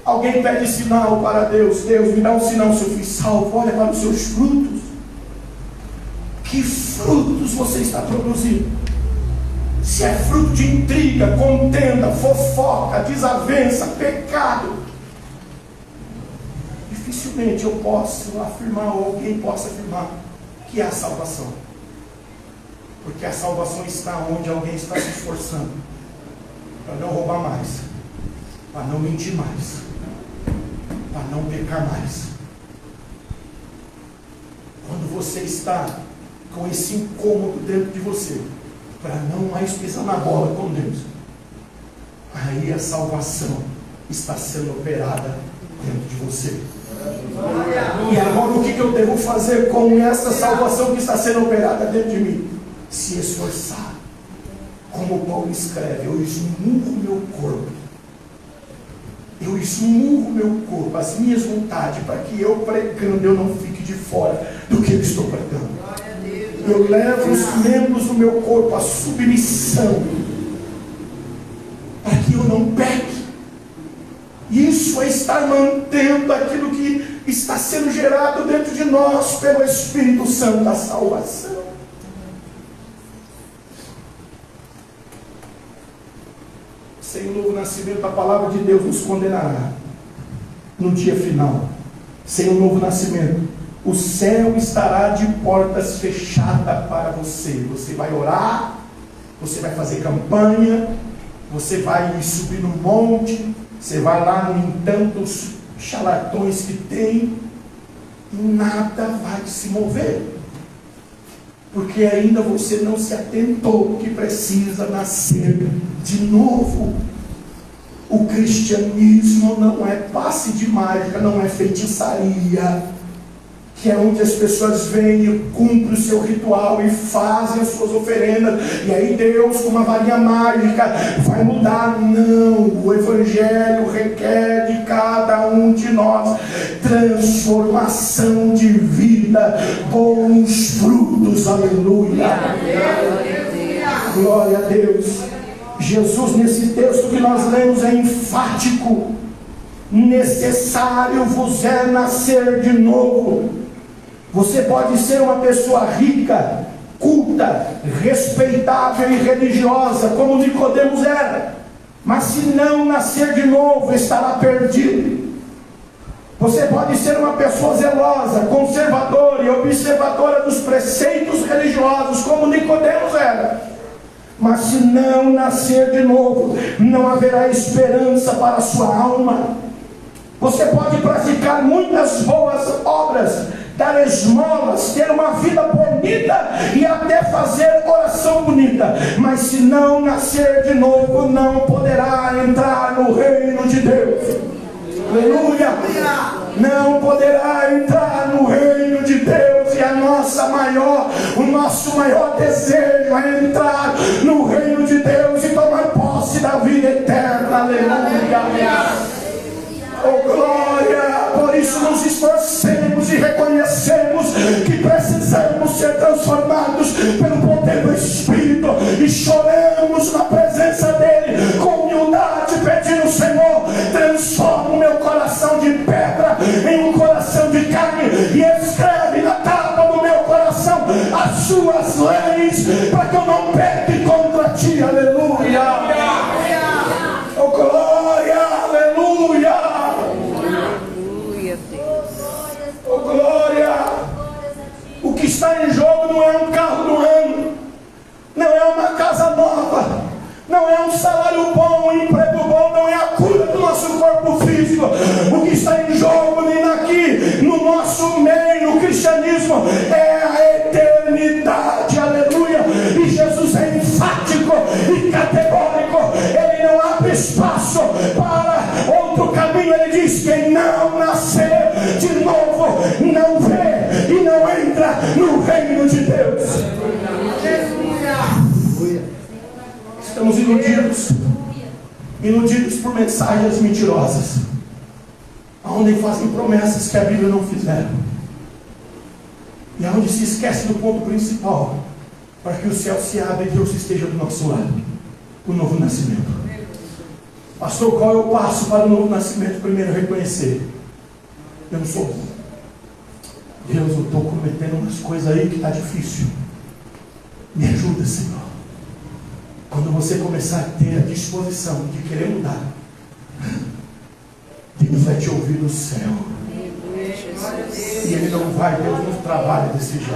Speaker 1: Alguém pede sinal para Deus. Deus, me dá um sinal se eu fui salvo. Olha para os seus frutos. Que frutos você está produzindo? Se é fruto de intriga, contenda, fofoca, desavença, pecado, dificilmente eu posso afirmar, ou alguém possa afirmar, que é a salvação. Porque a salvação está onde alguém está se esforçando para não roubar mais, para não mentir mais, para não pecar mais. Quando você está com esse incômodo dentro de você, para não mais pisar na bola com Deus, aí a salvação está sendo operada dentro de você. E agora o que eu devo fazer com essa salvação que está sendo operada dentro de mim? Se esforçar, como Paulo escreve: eu esmurro meu corpo, eu eu esmurro o meu corpo, as minhas vontades, para que eu pregando eu não fique de fora do que eu estou pregando. Eu levo os membros do meu corpo à submissão, para que eu não peque. Isso é estar mantendo aquilo que está sendo gerado dentro de nós pelo Espírito Santo da salvação. Sem o novo nascimento, a palavra de Deus nos condenará no dia final. Sem o novo nascimento, o céu estará de portas fechadas para você. Você vai orar, você vai fazer campanha, você vai subir no monte, você vai lá em tantos charlatões que tem, e nada vai se mover. Porque ainda você não se atentou que precisa nascer de novo. O cristianismo não é passe de mágica, não é feitiçaria, que é onde as pessoas vêm e cumprem o seu ritual e fazem as suas oferendas, e aí Deus, com uma varinha mágica, vai mudar. Não, o Evangelho requer de cada um de nós transformação de vida, bons frutos, aleluia. Glória a Deus. Jesus, nesse texto que nós lemos, é enfático: necessário vos é nascer de novo. Você pode ser uma pessoa rica, culta, respeitável e religiosa, como Nicodemos era, mas se não nascer de novo, estará perdido. Você pode ser uma pessoa zelosa, conservadora e observadora dos preceitos religiosos, como Nicodemos era, mas se não nascer de novo, não haverá esperança para a sua alma. Você pode praticar muitas boas obras, dar esmolas, ter uma vida bonita e até fazer oração bonita, mas se não nascer de novo, não poderá entrar no reino de Deus. Aleluia! Não poderá entrar no reino de Deus. E o nosso maior desejo é entrar no reino de Deus e tomar posse da vida eterna. Aleluia! Oh glória! Por isso nos esforcemos e reconhecemos que precisamos ser transformados pelo poder do Espírito, e choramos na presença dele com humildade, pedindo: Senhor, transforma o meu coração de pedra em um coração de carne, e escreve na tábua do meu coração as suas leis, para que eu não peque contra ti. Aleluia! Oh glória! Aleluia! Oh glória! O que está em jogo não é um carro do ano, não é uma casa nova, não é um salário bom, um emprego bom, não é a cura do nosso corpo físico. O que está em jogo nem aqui no nosso meio, no cristianismo, é a eternidade. Aleluia! E Jesus é enfático e categórico. Ele não abre espaço para outro caminho. Ele diz: quem não nascer de novo não vê e não entra no reino de Deus. Estamos iludidos por mensagens mentirosas, onde fazem promessas que a Bíblia não fizeram, e onde se esquece do ponto principal, para que o céu se abra e Deus esteja do nosso lado: o novo nascimento. Pastor, qual é o passo para o novo nascimento? Primeiro, reconhecer: eu não sou bom. Deus, eu estou cometendo umas coisas aí que está difícil. Me ajuda, Senhor. Quando você começar a ter a disposição de querer mudar, Deus vai te ouvir no céu. E Ele não vai, Deus não trabalha desse jeito.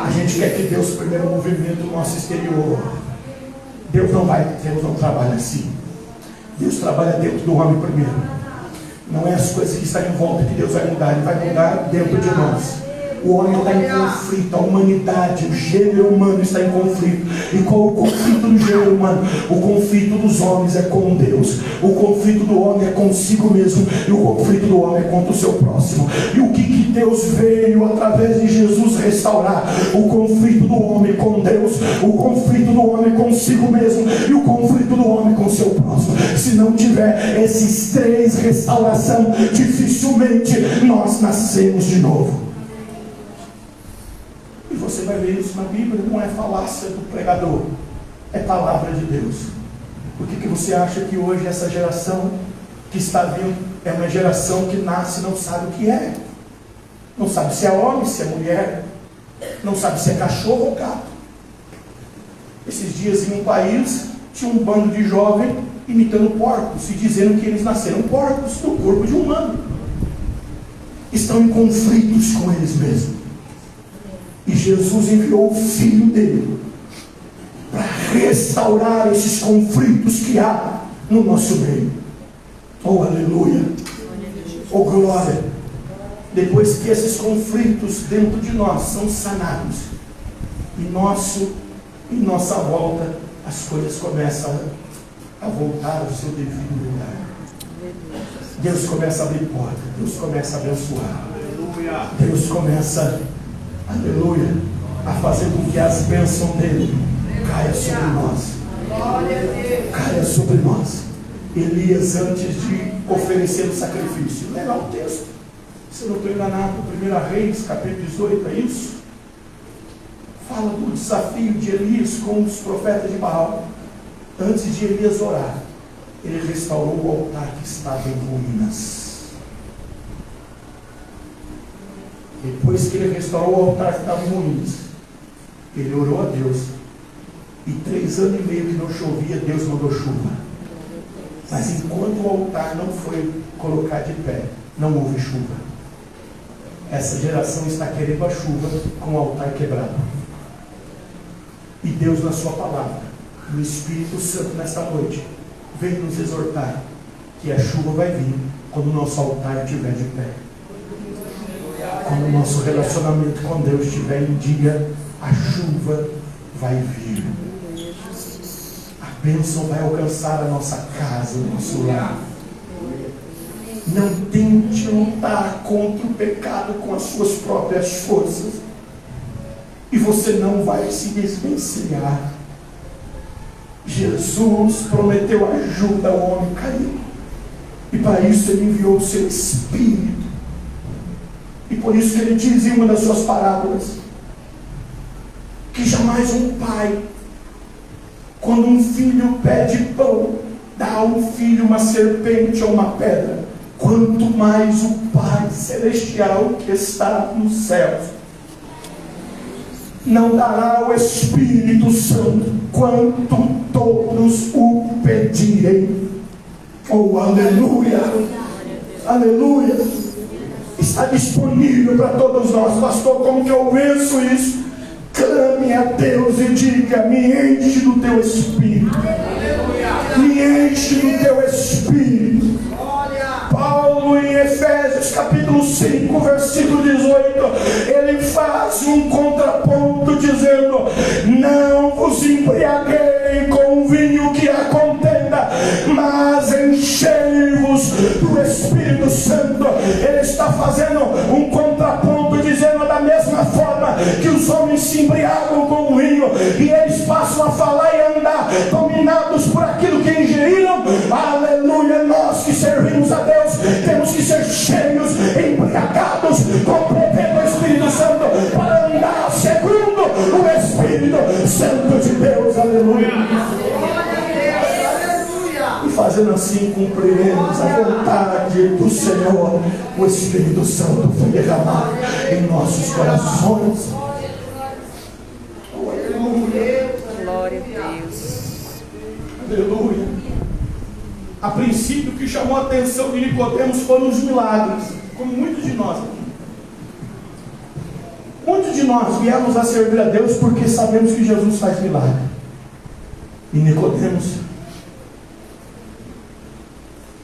Speaker 1: A gente quer que Deus primeiro movimento o nosso exterior. Deus não trabalha assim. Deus trabalha dentro do homem primeiro. Não é as coisas que estão em volta que Deus vai mudar. Ele vai mudar dentro de nós. O homem está em conflito, a humanidade, o gênero humano está em conflito. E qual o conflito do gênero humano? O conflito dos homens é com Deus. O conflito do homem é consigo mesmo. E o conflito do homem é contra o seu próximo. E o que Deus veio através de Jesus restaurar? O conflito do homem com Deus, o conflito do homem consigo mesmo e o conflito do homem com o seu próximo. Se não tiver esses três restauração, dificilmente nós nascemos de novo. E você vai ver isso na Bíblia, não é falácia do pregador, é palavra de Deus. Por que você acha que hoje essa geração que está vindo é uma geração que nasce e não sabe o que é? Não sabe se é homem, se é mulher, não sabe se é cachorro ou gato. Esses dias em um país tinha um bando de jovens imitando porcos e dizendo que eles nasceram porcos do corpo de um humano. Estão em conflitos com eles mesmos. E Jesus enviou o Filho dele para restaurar esses conflitos que há no nosso meio. Oh, aleluia! Oh, glória! Depois que esses conflitos dentro de nós são sanados, em nossa volta, as coisas começam a voltar ao seu devido lugar. Deus começa a abrir porta, Deus começa a abençoar, Deus começa, aleluia, a fazer com que as bênçãos dele caia sobre nós. Caia sobre nós. Elias, antes de oferecer o sacrifício, legal o texto, se eu não estou enganado, 1 Reis, capítulo 18, é isso? Fala do desafio de Elias com os profetas de Baal. Antes de Elias orar, ele restaurou o altar que estava em ruínas. Depois que ele restaurou o altar que estava em ruínas, ele orou a Deus. E 3 anos e meio que não chovia, Deus mandou chuva. Mas enquanto o altar não foi colocado de pé, não houve chuva. Essa geração está querendo a chuva com o altar quebrado. E Deus, na sua palavra, no Espírito Santo nesta noite, vem nos exortar que a chuva vai vir quando o nosso altar estiver de pé. Quando o nosso relacionamento com Deus estiver em dia, a chuva vai vir. A bênção vai alcançar a nossa casa, o nosso lar. Não tente lutar contra o pecado com as suas próprias forças. E você não vai se desvencilhar. Jesus prometeu ajuda ao homem caído. E para isso ele enviou o seu Espírito. E por isso que ele diz em uma das suas parábolas que jamais um pai, quando um filho pede pão, dá ao filho uma serpente ou uma pedra, quanto mais o Pai Celestial que está nos céus não dará o Espírito Santo quanto todos o pedirem. Oh, aleluia! Aleluia! Está disponível para todos nós. Pastor, como que eu venço isso? Clame a Deus e diga: me enche do teu Espírito. Me enche do teu Espírito. Paulo, em Efésios capítulo 5, versículo 18, ele faz um contraponto dizendo: não vos embriaguei com o vinho que há contenda, mas enchei-vos do Espírito Santo. Ele está fazendo um contraponto dizendo: da mesma forma que os homens se embriagam com o vinho e eles passam a falar e andar dominados por aquilo que ingeriram, aleluia, nós que servimos a Deus temos que ser cheios, embriagados com o poder do Espírito Santo para andar segundo o Espírito Santo de Deus, aleluia. E fazendo assim cumpriremos a vontade do Senhor. O Espírito Santo foi derramado em nossos corações.
Speaker 2: Glória a Deus.
Speaker 1: Aleluia. A princípio, o que chamou a atenção de Nicodemos foram os milagres, como muitos de nós aqui. Muitos de nós viemos a servir a Deus porque sabemos que Jesus faz milagre. E Nicodemos,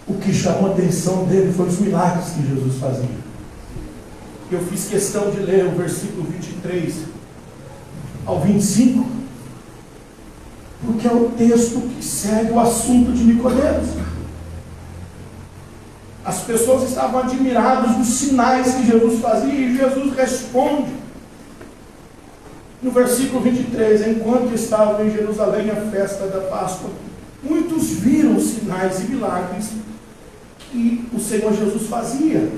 Speaker 1: o que chamou a atenção dele foram os milagres que Jesus fazia. Eu fiz questão de ler o versículo 23 ao 25, porque é o texto que segue o assunto de Nicodemos. As pessoas estavam admiradas dos sinais que Jesus fazia, e Jesus responde no versículo 23: enquanto estavam em Jerusalém a festa da Páscoa, muitos viram sinais e milagres que o Senhor Jesus fazia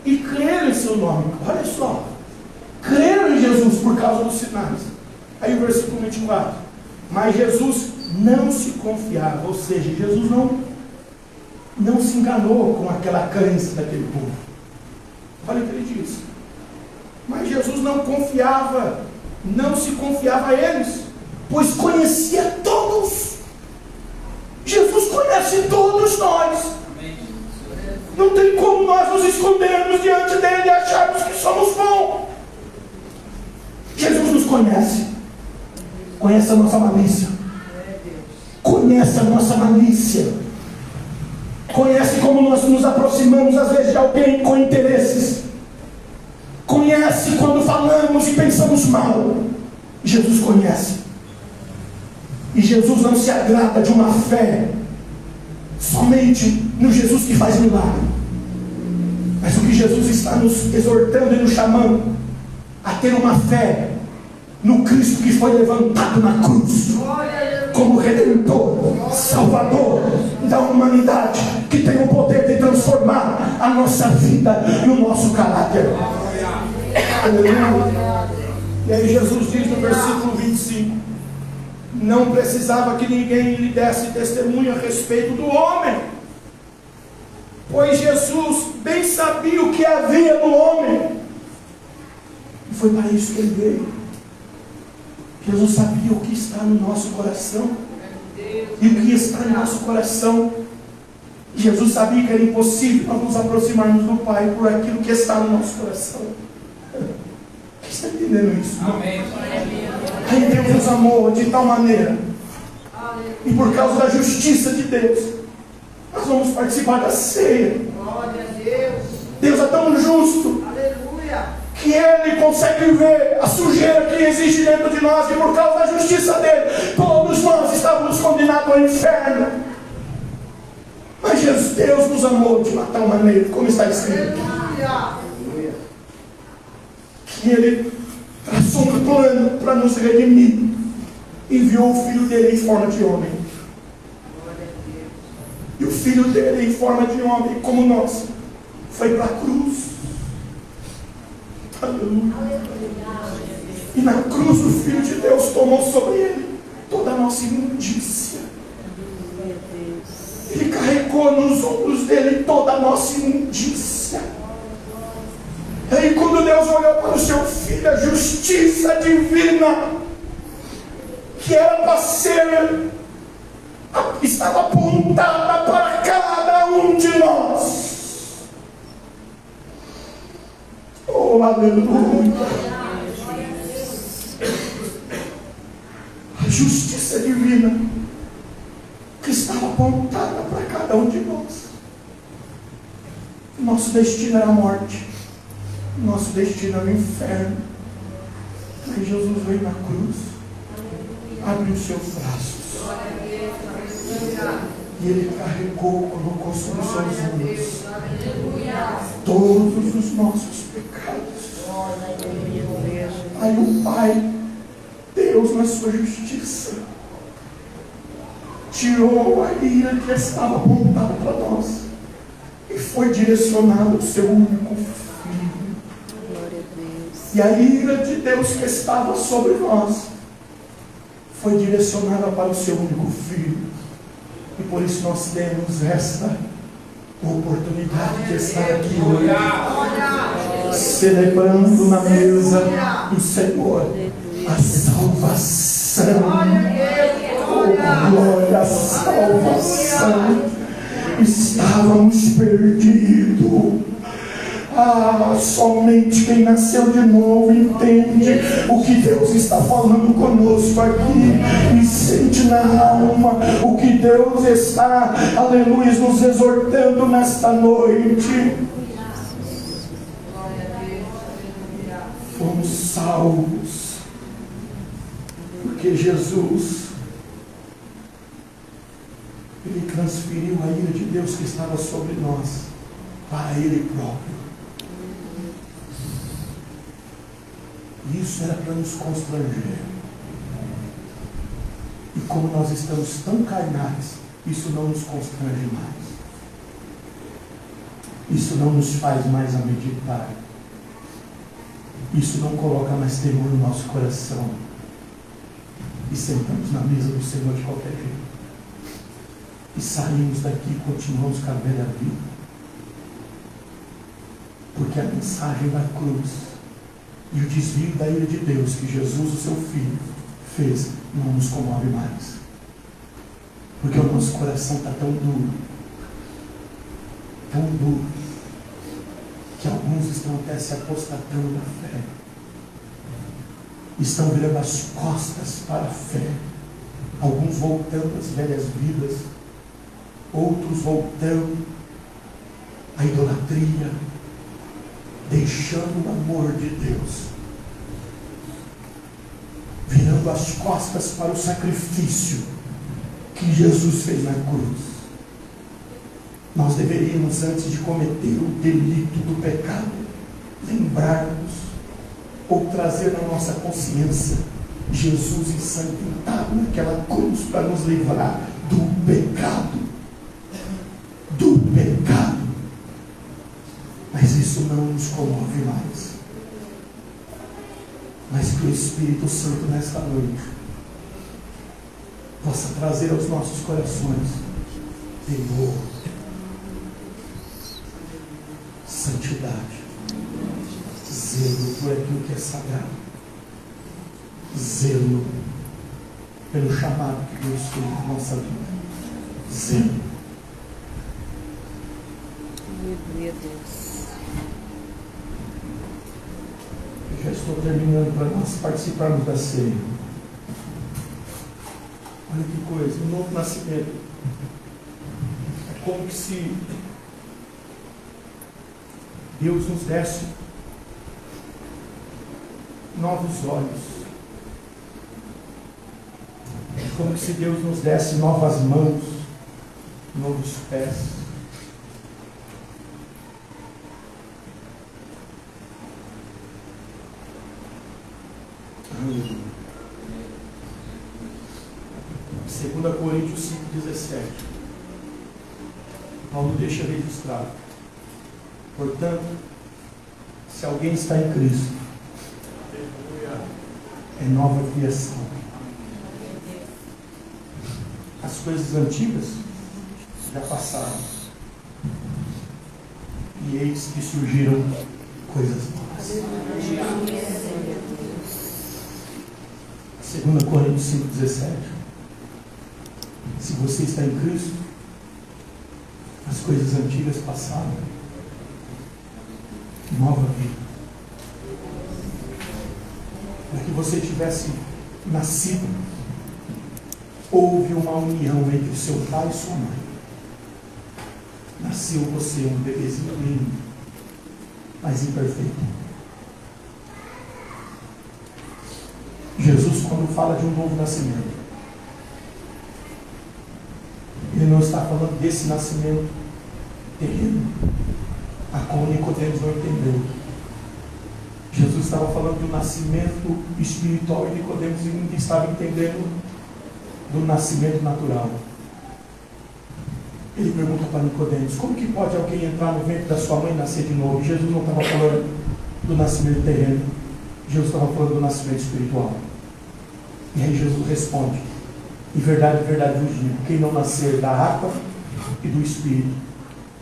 Speaker 1: e creram em seu nome. Olha só, creram em Jesus por causa dos sinais. Aí o versículo 24: mas Jesus não se confiava, ou seja, Jesus não se enganou com aquela crença daquele povo. Olha o que ele diz: mas Jesus não se confiava a eles, pois conhecia todos. Jesus conhece todos nós. Não tem como nós nos escondermos diante dele e acharmos que somos bons. Jesus nos conhece. Conhece a nossa malícia. Conhece a nossa malícia. Conhece como nós nos aproximamos às vezes de alguém com interesses. Conhece quando falamos e pensamos mal. Jesus conhece. E Jesus não se agrada de uma fé somente no Jesus que faz milagre. Mas o que Jesus está nos exortando e nos chamando a ter uma fé no Cristo que foi levantado na cruz como Redentor, Salvador da humanidade, que tem o poder de transformar a nossa vida e o nosso caráter. Aleluia. E aí Jesus diz no versículo 25: não precisava que ninguém lhe desse testemunho a respeito do homem, pois Jesus bem sabia o que havia no homem, e foi para isso que ele veio. Jesus sabia o que está no nosso coração, e o que está no nosso coração. Jesus sabia que era impossível nós nos aproximarmos do Pai por aquilo que está no nosso coração. Quem está entendendo isso?
Speaker 3: Amém.
Speaker 1: Aí Deus nos amou de tal maneira, e por causa da justiça de Deus, nós vamos participar da ceia.
Speaker 4: Glória a Deus.
Speaker 1: Deus é tão justo,
Speaker 4: Aleluia.
Speaker 1: que Ele consegue ver a sujeira que existe dentro de nós, e por causa da justiça dele, todos nós estávamos condenados ao inferno. Mas Deus nos amou de uma tal maneira, como está escrito,
Speaker 4: Aleluia.
Speaker 1: que Ele traçou um plano para nos redimir, enviou o Filho dele em forma de homem. E o Filho dele em forma de homem, como nós, foi para a cruz. Aleluia. E na cruz o Filho de Deus tomou sobre ele toda a nossa imundícia. Ele carregou nos ombros dele toda a nossa imundícia. E aí quando Deus olhou para o seu Filho, a justiça divina, que era para ser, estava apontada para cada um de nós. Oh, aleluia. A justiça divina que estava apontada para cada um de nós. Nosso destino era a morte. Nosso destino era o inferno. Aí Jesus veio na cruz, abriu os seus braços, e Ele carregou, colocou sobre os seus ombros todos os nossos pecados. Aí o Pai, Deus na sua justiça, tirou a ira que estava apontada para nós e foi direcionado ao seu único Filho. E a ira de Deus que estava sobre nós foi direcionada para o seu único Filho. E por isso nós temos esta oportunidade de estar aqui hoje, celebrando na mesa do Senhor a salvação. Oh, glória, a salvação. Estávamos perdidos. Somente quem nasceu de novo entende o que Deus está falando conosco aqui e sente na alma o que Deus está, aleluia, nos exortando nesta noite. fomos salvos, porque Jesus, Ele transferiu a ira de Deus que estava sobre nós para Ele próprio. Isso era para nos constranger. E como nós estamos tão carnais, isso não nos constrange mais. Isso não nos faz mais a meditar. Isso não coloca mais temor no nosso coração. E sentamos na mesa do Senhor de qualquer jeito. E saímos daqui e continuamos com a velha vida. Porque a mensagem da cruz e o desvio da ira de Deus que Jesus, o seu Filho, fez, não nos comove mais. Porque o nosso coração está tão duro, que alguns estão até se apostatando da fé. Estão virando as costas para a fé. Alguns voltando às velhas vidas, outros voltando à idolatria, deixando o amor de Deus, virando as costas para o sacrifício que Jesus fez na cruz. Nós deveríamos, antes de cometer o delito do pecado, lembrarmos ou trazer na nossa consciência Jesus ensanguentado naquela cruz para nos livrar do pecado. Do pecado. Mas isso não nos comove mais. Mas que o Espírito Santo nesta noite possa trazer aos nossos corações temor, santidade, zelo por aquilo que é sagrado, zelo pelo chamado que Deus fez na nossa vida, zelo.
Speaker 2: Meu Deus.
Speaker 1: Eu já estou terminando para nós participarmos da ceia. Olha que coisa, um novo nascimento. É como que se Deus nos desse novos olhos. É como que se Deus nos desse novas mãos, novos pés. Aleluia. 2 Coríntios 5,17. Paulo deixa registrado. Portanto, se alguém está em Cristo, é nova criação. As coisas antigas já passaram. E eis que surgiram coisas novas. 2 Coríntios 5,17. Se você está em Cristo, as coisas antigas passaram. Nova vida. Para que você tivesse nascido, houve uma união entre o seu pai e sua mãe. Nasceu você um bebezinho lindo, mas imperfeito. Jesus, quando fala de um novo nascimento, Ele não está falando desse nascimento terreno, a qual Nicodemos não entendeu. Jesus estava falando do nascimento espiritual e Nicodemos ainda estava entendendo do nascimento natural. Ele pergunta para Nicodemos: como que pode alguém entrar no ventre da sua mãe e nascer de novo? Jesus não estava falando do nascimento terreno, Jesus estava falando do nascimento espiritual. E aí Jesus responde: em verdade vos digo, quem não nascer da água e do Espírito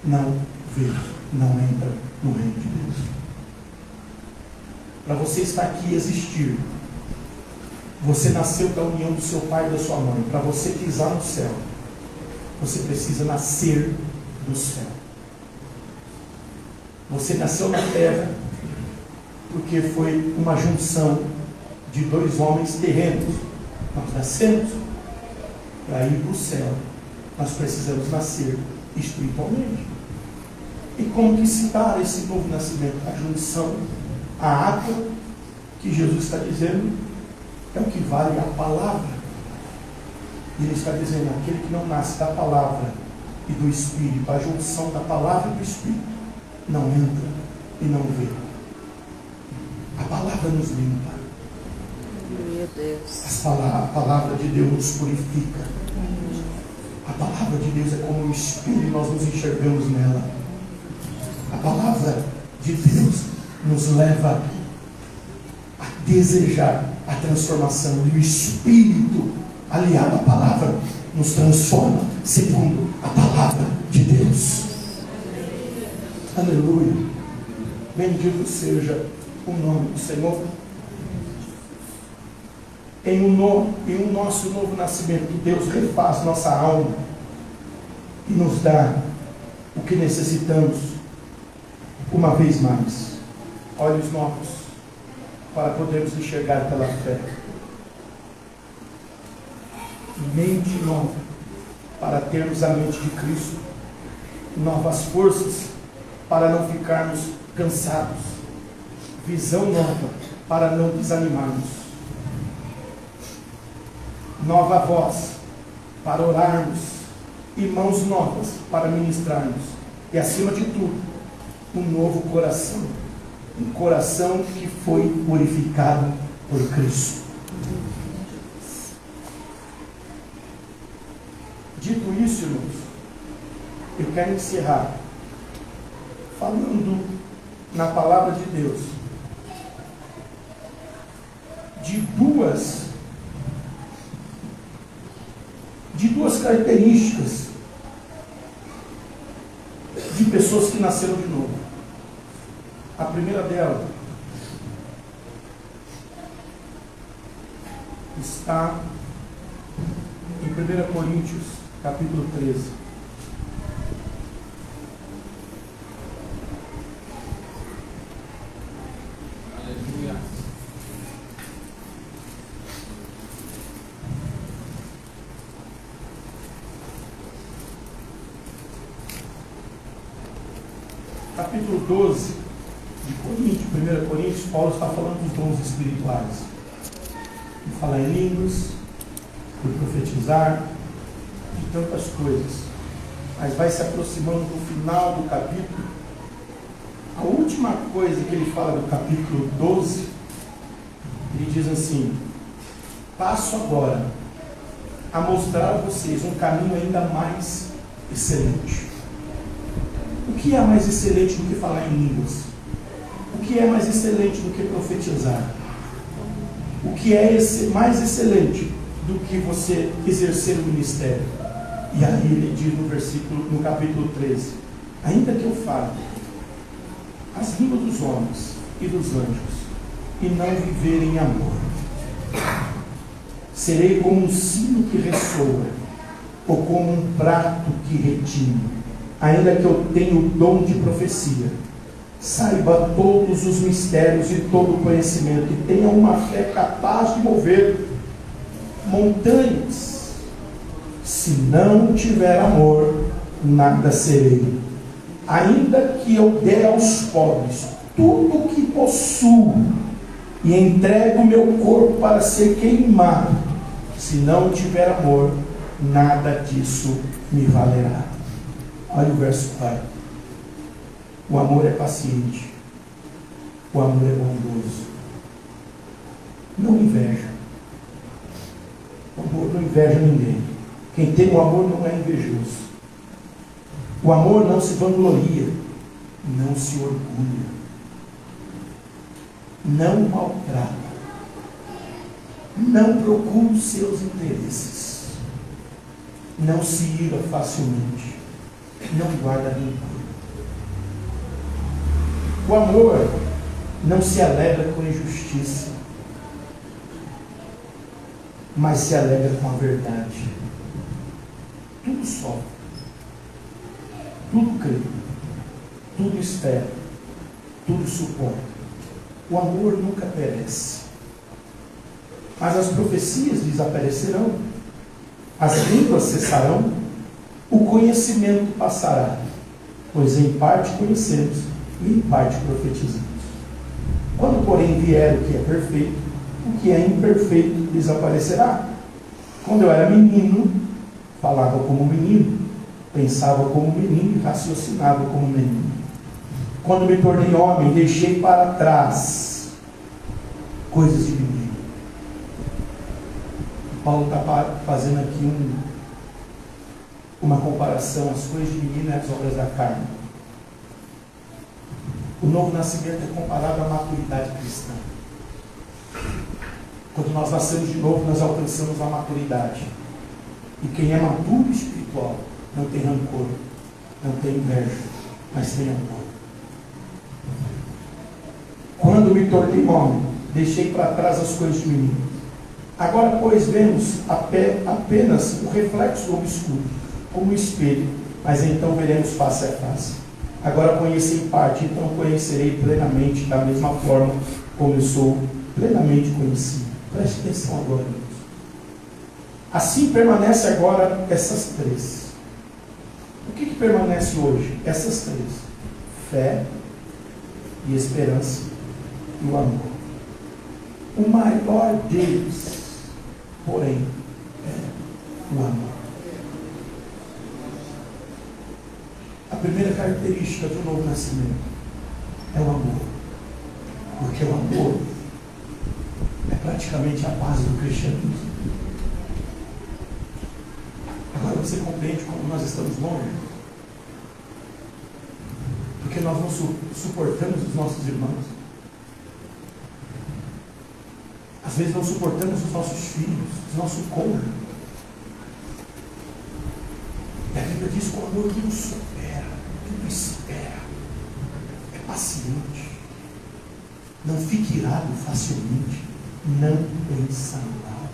Speaker 1: não vê, não entra no reino de Deus. Para você estar aqui e existir, você nasceu da união do seu pai e da sua mãe. Para você pisar no céu, você precisa nascer do céu. Você nasceu na terra porque foi uma junção de dois homens terrenos. Nós nascemos para ir para o céu. Nós precisamos nascer espiritualmente. E como que se dá esse novo nascimento? A junção, a água que Jesus está dizendo é o que vale a palavra. E ele está dizendo, aquele que não nasce da palavra e do Espírito, a junção da palavra e do Espírito, não entra e não vê. A palavra nos limpa.
Speaker 2: Meu Deus.
Speaker 1: A palavra de Deus nos purifica. A palavra de Deus é como um espelho e nós nos enxergamos nela. A palavra de Deus nos leva a desejar a transformação. E o Espírito, aliado à palavra, nos transforma segundo a palavra de Deus. Aleluia. Bendito seja o nome do Senhor. Em um nosso novo nascimento, Deus refaz nossa alma e nos dá o que necessitamos uma vez mais. Olhos novos para podermos enxergar pela fé. Mente nova para termos a mente de Cristo. Novas forças para não ficarmos cansados. Visão nova para não desanimarmos. Nova voz para orarmos e mãos novas para ministrarmos. E acima de tudo, um novo coração. Um coração que foi purificado por Cristo. Dito isso, irmãos, eu quero encerrar falando na palavra de Deus de duas características de pessoas que nasceram de novo. A primeira dela está em 1 Coríntios, capítulo 13.
Speaker 3: Aleluia.
Speaker 1: Capítulo 12 de Coríntios, 1 Coríntios, Paulo está falando dos dons espirituais. De falar em línguas, de profetizar, de tantas coisas. Mas vai se aproximando do final do capítulo. A última coisa que ele fala do capítulo 12, ele diz assim: passo agora a mostrar a vocês um caminho ainda mais excelente. O que é mais excelente do que falar em línguas? O que é mais excelente do que profetizar? O que é mais excelente do que você exercer o ministério? E aí ele diz no capítulo 13: ainda que eu fale as línguas dos homens e dos anjos e não viver em amor, serei como um sino que ressoa ou como um prato que retine. Ainda que eu tenha o dom de profecia, saiba todos os mistérios e todo o conhecimento, e tenha uma fé capaz de mover montanhas, se não tiver amor, nada serei. Ainda que eu dê aos pobres tudo o que possuo e entregue o meu corpo para ser queimado, se não tiver amor, nada disso me valerá. Olha o verso 4. O amor é paciente. O amor é bondoso. Não inveja. O amor não inveja ninguém. Quem tem o amor não é invejoso. O amor não se vangloria. Não se orgulha. Não maltrata. Não procura os seus interesses. Não se ira facilmente. Não guarda rancor. O amor não se alegra com injustiça, mas se alegra com a verdade. Tudo sofre, tudo crê, tudo espera, tudo suporta. O amor nunca perece. Mas as profecias desaparecerão, as línguas cessarão, o conhecimento passará, pois em parte conhecemos e em parte profetizamos. Quando, porém, vier o que é perfeito, o que é imperfeito desaparecerá. Quando eu era menino, falava como menino, pensava como menino e raciocinava como menino. Quando me tornei homem, deixei para trás coisas de menino. Paulo está fazendo aqui uma comparação às coisas de menino e às obras da carne. O novo nascimento é comparado à maturidade cristã. Quando nós nascemos de novo, nós alcançamos a maturidade. E quem é maduro espiritual não tem rancor, não tem inveja, mas tem amor. Quando me tornei homem, deixei para trás as coisas de menino. Agora, pois, vemos apenas o reflexo obscuro, como um espelho, mas então veremos face a face. Agora conheci em parte, então conhecerei plenamente, da mesma forma como eu sou plenamente conhecido. Preste atenção agora, irmãos. Assim permanece agora essas três. O que permanece hoje? Essas três: fé e esperança e o amor. O maior deles, porém, é o amor. A primeira característica do novo nascimento é o amor. Porque o amor é praticamente a base do cristianismo. Agora você compreende como nós estamos longe? Porque nós não suportamos os nossos irmãos. Às vezes não suportamos os nossos filhos, os nossos cônjuges. E a Bíblia diz que o amor tudo supera, tudo espera, é paciente, não fica irado facilmente, não pensa mal.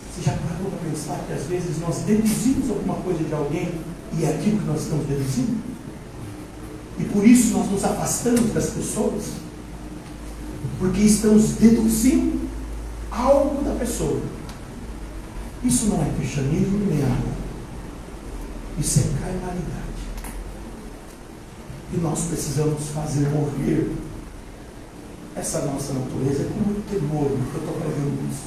Speaker 1: Você já parou para pensar que às vezes nós deduzimos alguma coisa de alguém e é aquilo que nós estamos deduzindo? E por isso nós nos afastamos das pessoas? Porque estamos deduzindo algo da pessoa. Isso não é cristianismo nem amor. Isso é carnalidade. E nós precisamos fazer morrer essa nossa natureza com muito temor, que eu estou pregando isso.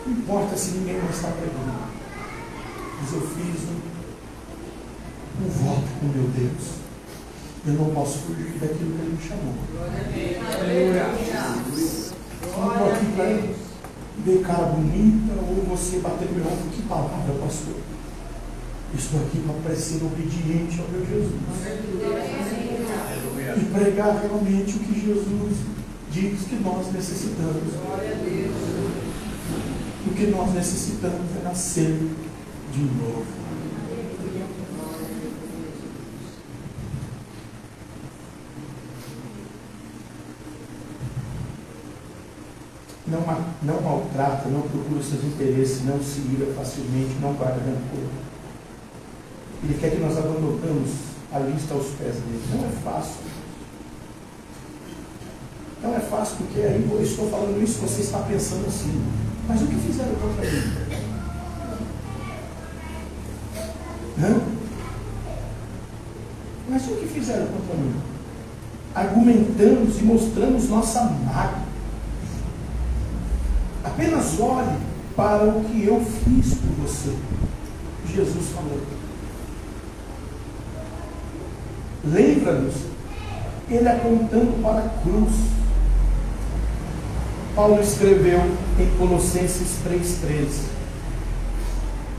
Speaker 1: Não importa se ninguém mais está pregando. Mas eu fiz um voto com meu Deus. Eu não posso fugir daquilo que Ele me chamou. Eu não estou aqui para ver cara bonita ou você bater no meu ombro. Que palavra, pastor? Eu estou aqui para ser obediente ao meu Jesus. E pregar realmente o que Jesus diz que nós necessitamos. O que nós necessitamos é nascer de novo. Não maltrata, não procura seus interesses, não se ira facilmente, não guarda rancor. Ele quer que nós abandonemos a lista aos pés dele. Não é fácil. Não é fácil porque aí eu estou falando isso, você está pensando assim. Mas o que fizeram contra mim? Mas o que fizeram contra mim? Argumentamos e mostramos nossa mágoa. Apenas olhe para o que eu fiz por você. Jesus falou. Lembra-nos, ele apontando para a cruz. Paulo escreveu em Colossenses 3,13: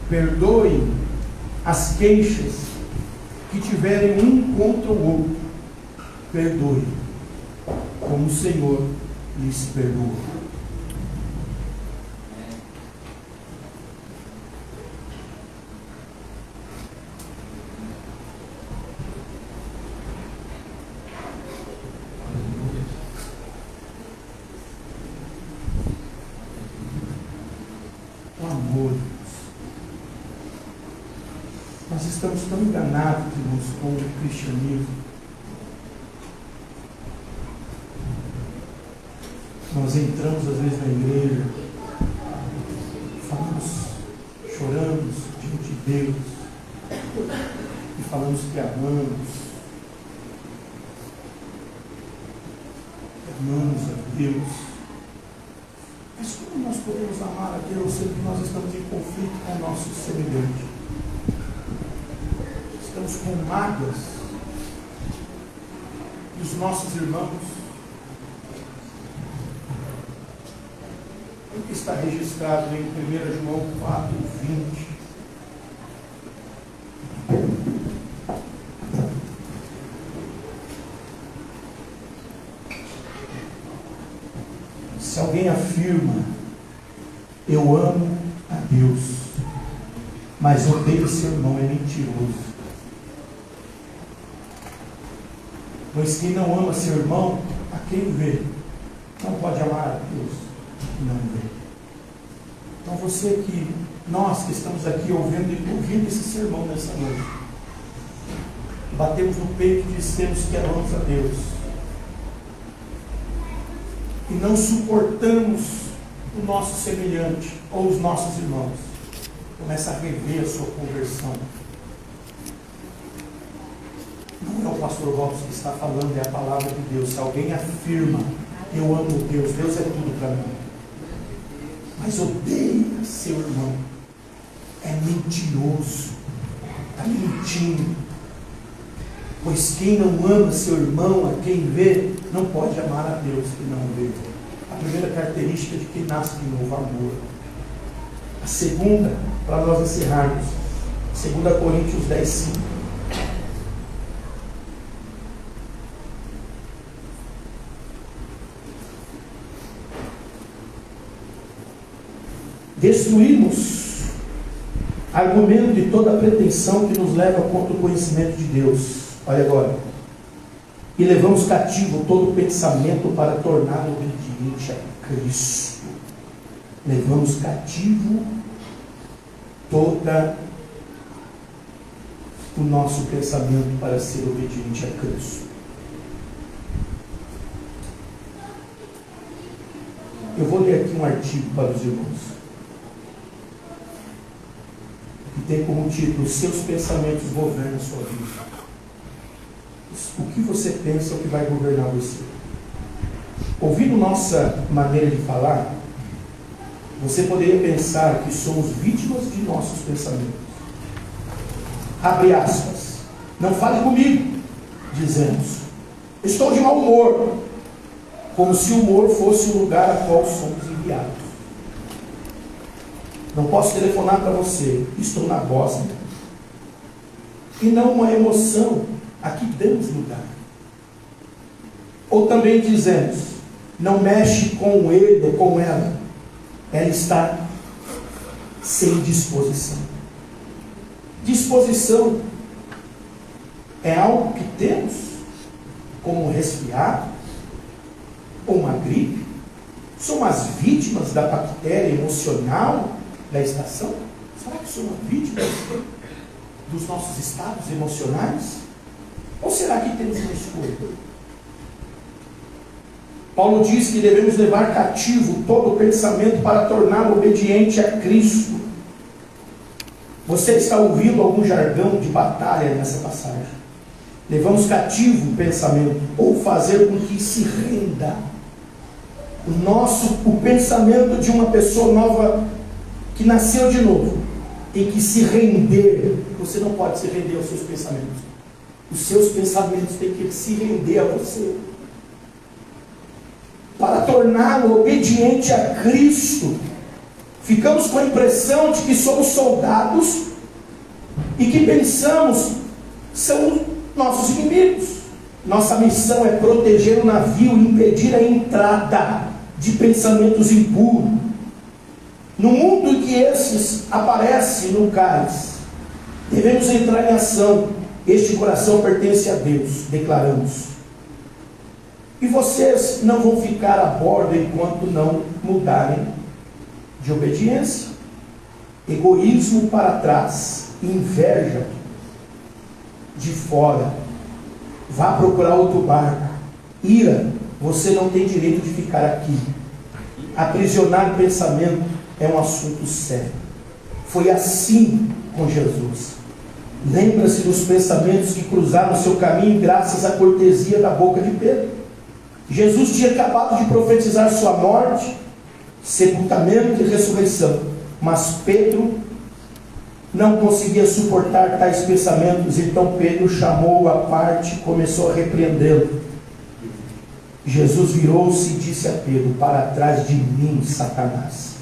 Speaker 1: perdoem as queixas que tiverem um contra o outro. Perdoe, como o Senhor lhes perdoou. Nós estamos tão enganados, irmãos, com o cristianismo. Nós entramos às vezes na igreja, falamos, choramos diante de Deus e falamos que amamos. Amamos a Deus. Mas como nós podemos amar a Deus sendo que nós estamos em conflito com o nosso semelhante? Estamos com mágoas dos nossos irmãos. O que está registrado em 1 João 4:20. Se alguém afirma, eu amo a Deus, mas odeio seu irmão, é mentiroso. Pois quem não ama seu irmão, a quem vê, não pode amar a Deus que não vê. Então nós que estamos aqui ouvindo esse sermão nessa noite, batemos no peito e dissemos que amamos a Deus, e não suportamos o nosso semelhante ou os nossos irmãos, começa a rever a sua conversão. Não é o pastor Robson que está falando, é a palavra de Deus. Se alguém afirma, eu amo Deus, Deus é tudo para mim, mas odeia seu irmão, é mentiroso, está mentindo. Pois quem não ama seu irmão, a quem vê, não pode amar a Deus que não vê. A primeira característica de quem nasce de novo, amor. A segunda, para nós encerrarmos, 2 Coríntios 10:5. Destruímos argumento e toda a pretensão que nos leva contra o conhecimento de Deus. Olha agora. E levamos cativo todo pensamento para torná-lo obediente a Cristo. Levamos cativo todo o nosso pensamento para ser obediente a Cristo. Eu vou ler aqui um artigo para os irmãos, que tem como título: Seus pensamentos governam a sua vida. O que você pensa é o que vai governar você. Ouvindo nossa maneira de falar, você poderia pensar que somos vítimas de nossos pensamentos. Abre aspas. Não fale comigo, dizemos. Estou de mau humor. Como se o humor fosse o lugar a qual somos enviados. Não posso telefonar para você. Estou na Bósnia. E não uma emoção a que damos lugar. Ou também dizemos, não mexe com ele ou com ela. Ela está sem disposição. Disposição é algo que temos, como um resfriado, ou uma gripe. Somos as vítimas da bactéria emocional da estação? Será que somos vítimas dos nossos estados emocionais? Ou será que temos uma escolha? Paulo diz que devemos levar cativo todo o pensamento para torná-lo obediente a Cristo. Você está ouvindo algum jargão de batalha nessa passagem? Levamos cativo o pensamento, ou fazer com que se renda. O pensamento de uma pessoa nova que nasceu de novo tem que se render. Você não pode se render aos seus pensamentos. Os seus pensamentos têm que se render a você, para torná-lo obediente a Cristo. Ficamos com a impressão de que somos soldados e que pensamos são nossos inimigos. Nossa missão é proteger o navio e impedir a entrada de pensamentos impuros. No mundo em que esses aparecem no cais, devemos entrar em ação. Este coração pertence a Deus, declaramos. E vocês não vão ficar a bordo enquanto não mudarem de obediência. Egoísmo para trás, inveja de fora. Vá procurar outro barco. Ira, você não tem direito de ficar aqui. Aprisionar o pensamento é um assunto sério. Foi assim com Jesus. Lembra-se dos pensamentos que cruzaram o seu caminho graças à cortesia da boca de Pedro. Jesus tinha acabado de profetizar sua morte, sepultamento e ressurreição, mas Pedro não conseguia suportar tais pensamentos. Então Pedro chamou-o à parte e começou a repreendê-lo. Jesus virou-se e disse a Pedro: para trás de mim, Satanás,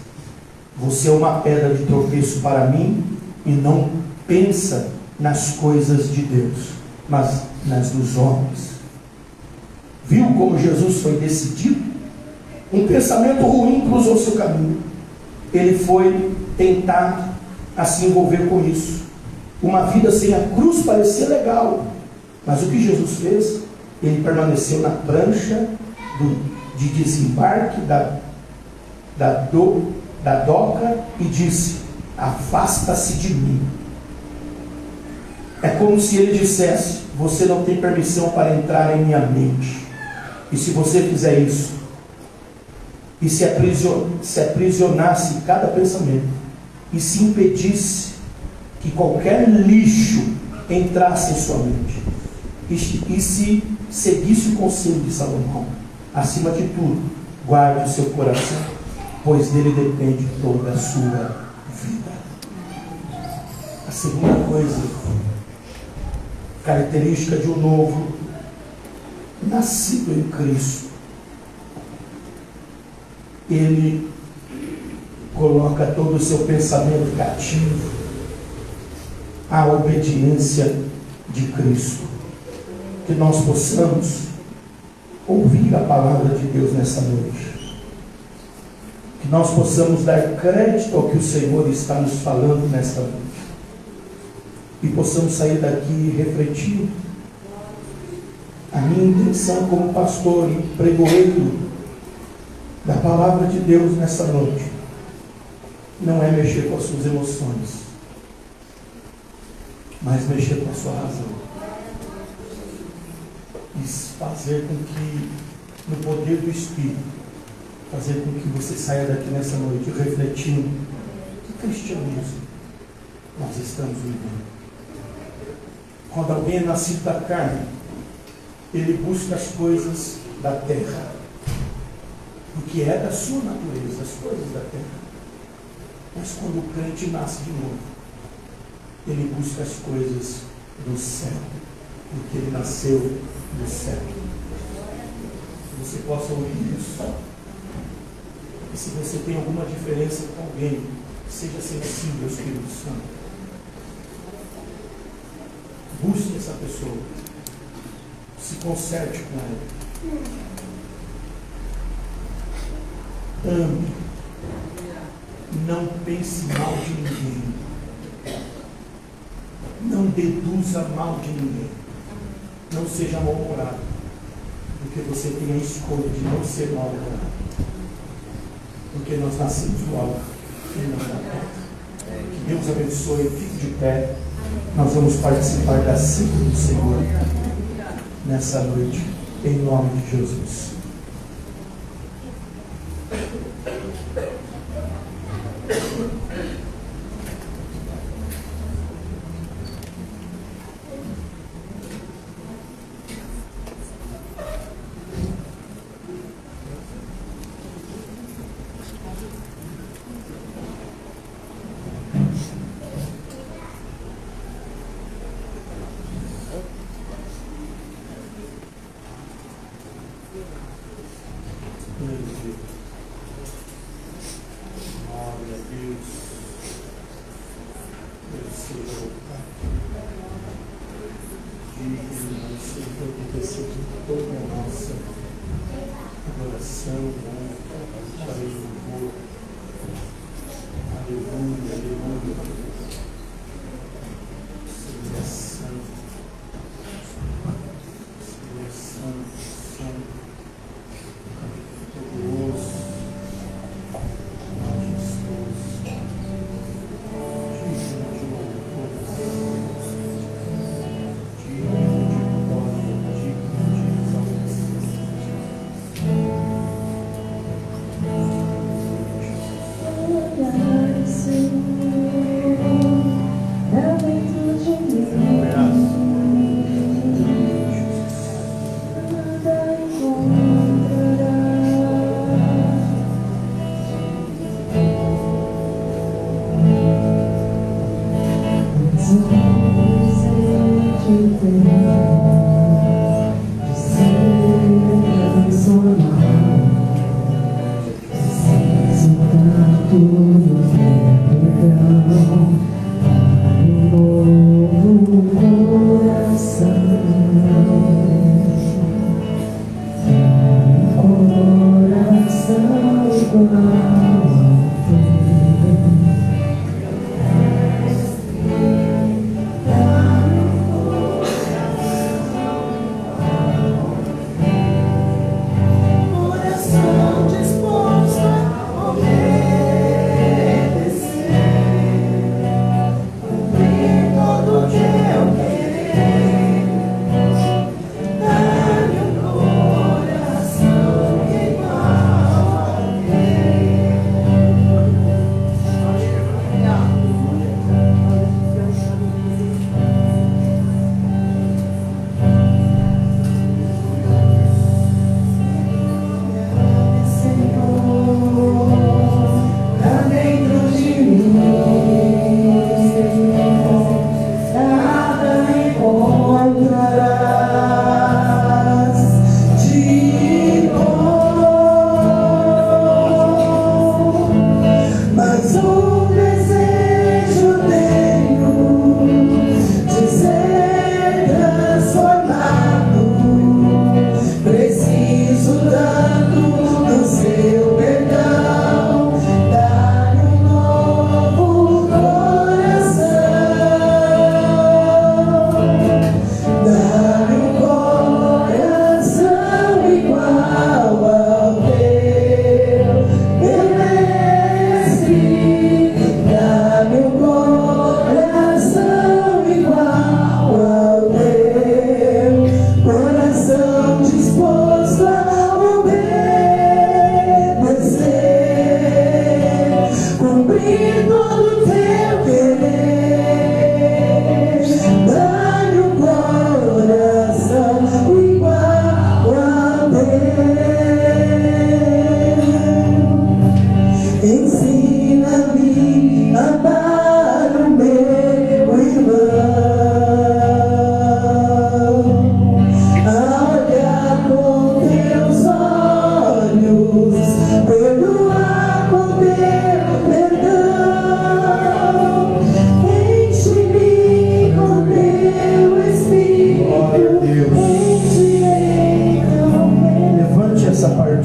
Speaker 1: você é uma pedra de tropeço para mim e não pensa nas coisas de Deus, mas nas dos homens. Viu como Jesus foi decidido? Um pensamento ruim cruzou seu caminho. Ele foi tentar a se envolver com isso. Uma vida sem a cruz parecia legal, mas o que Jesus fez? Ele permaneceu na prancha de desembarque da doca e disse: afasta-se de mim. É como se ele dissesse: você não tem permissão para entrar em minha mente. E se você fizer isso, e se aprisionasse cada pensamento, e se impedisse que qualquer lixo entrasse em sua mente, e se seguisse o conselho de Salomão, acima de tudo, guarde o seu coração, pois dele depende toda a sua vida. A segunda coisa, característica de um novo nascido em Cristo, ele coloca todo o seu pensamento cativo à obediência de Cristo. Que nós possamos ouvir a palavra de Deus nessa noite, que nós possamos dar crédito ao que o Senhor está nos falando nesta noite, e possamos sair daqui refletindo. A minha intenção como pastor e pregoeiro da palavra de Deus nessa noite não é mexer com as suas emoções, mas mexer com a sua razão. E fazer com que, no poder do Espírito, fazer com que você saia daqui nessa noite refletindo que cristianismo nós estamos vivendo. Quando alguém é nascido da carne, ele busca as coisas da terra, o que é da sua natureza, as coisas da terra. Mas quando o crente nasce de novo, ele busca as coisas do céu, porque ele nasceu do céu. Que você possa ouvir isso. E se você tem alguma diferença com alguém, seja sensível ao Espírito Santo. Busque essa pessoa. Se conserte com ela. Ame. Não pense mal de ninguém. Não deduza mal de ninguém. Não seja mal-humorado, porque você tem a escolha de não ser mal-humorado. Porque nós nascemos do alto e não da terra. Que Deus abençoe, fique de pé. Nós vamos participar da ceia do Senhor nessa noite, em nome de Jesus.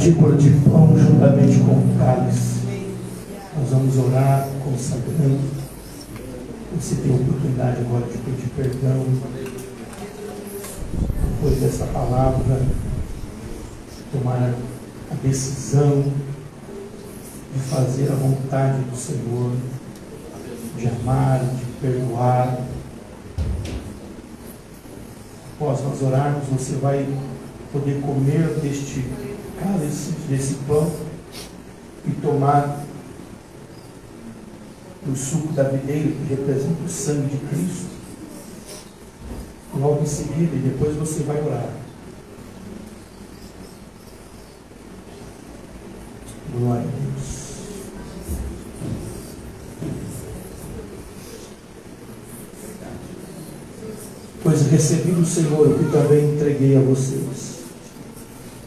Speaker 1: partícula de pão juntamente com o cálice. Nós vamos orar, consagrando. Você tem a oportunidade agora de pedir perdão depois dessa palavra, tomar a decisão de fazer a vontade do Senhor, de amar, de perdoar. Após nós orarmos, você vai poder comer deste cálice, desse pão, e tomar do suco da videira, que representa o sangue de Cristo. Logo em seguida, e depois você vai orar. Glória a Deus. Pois recebi do Senhor o que também entreguei a vocês.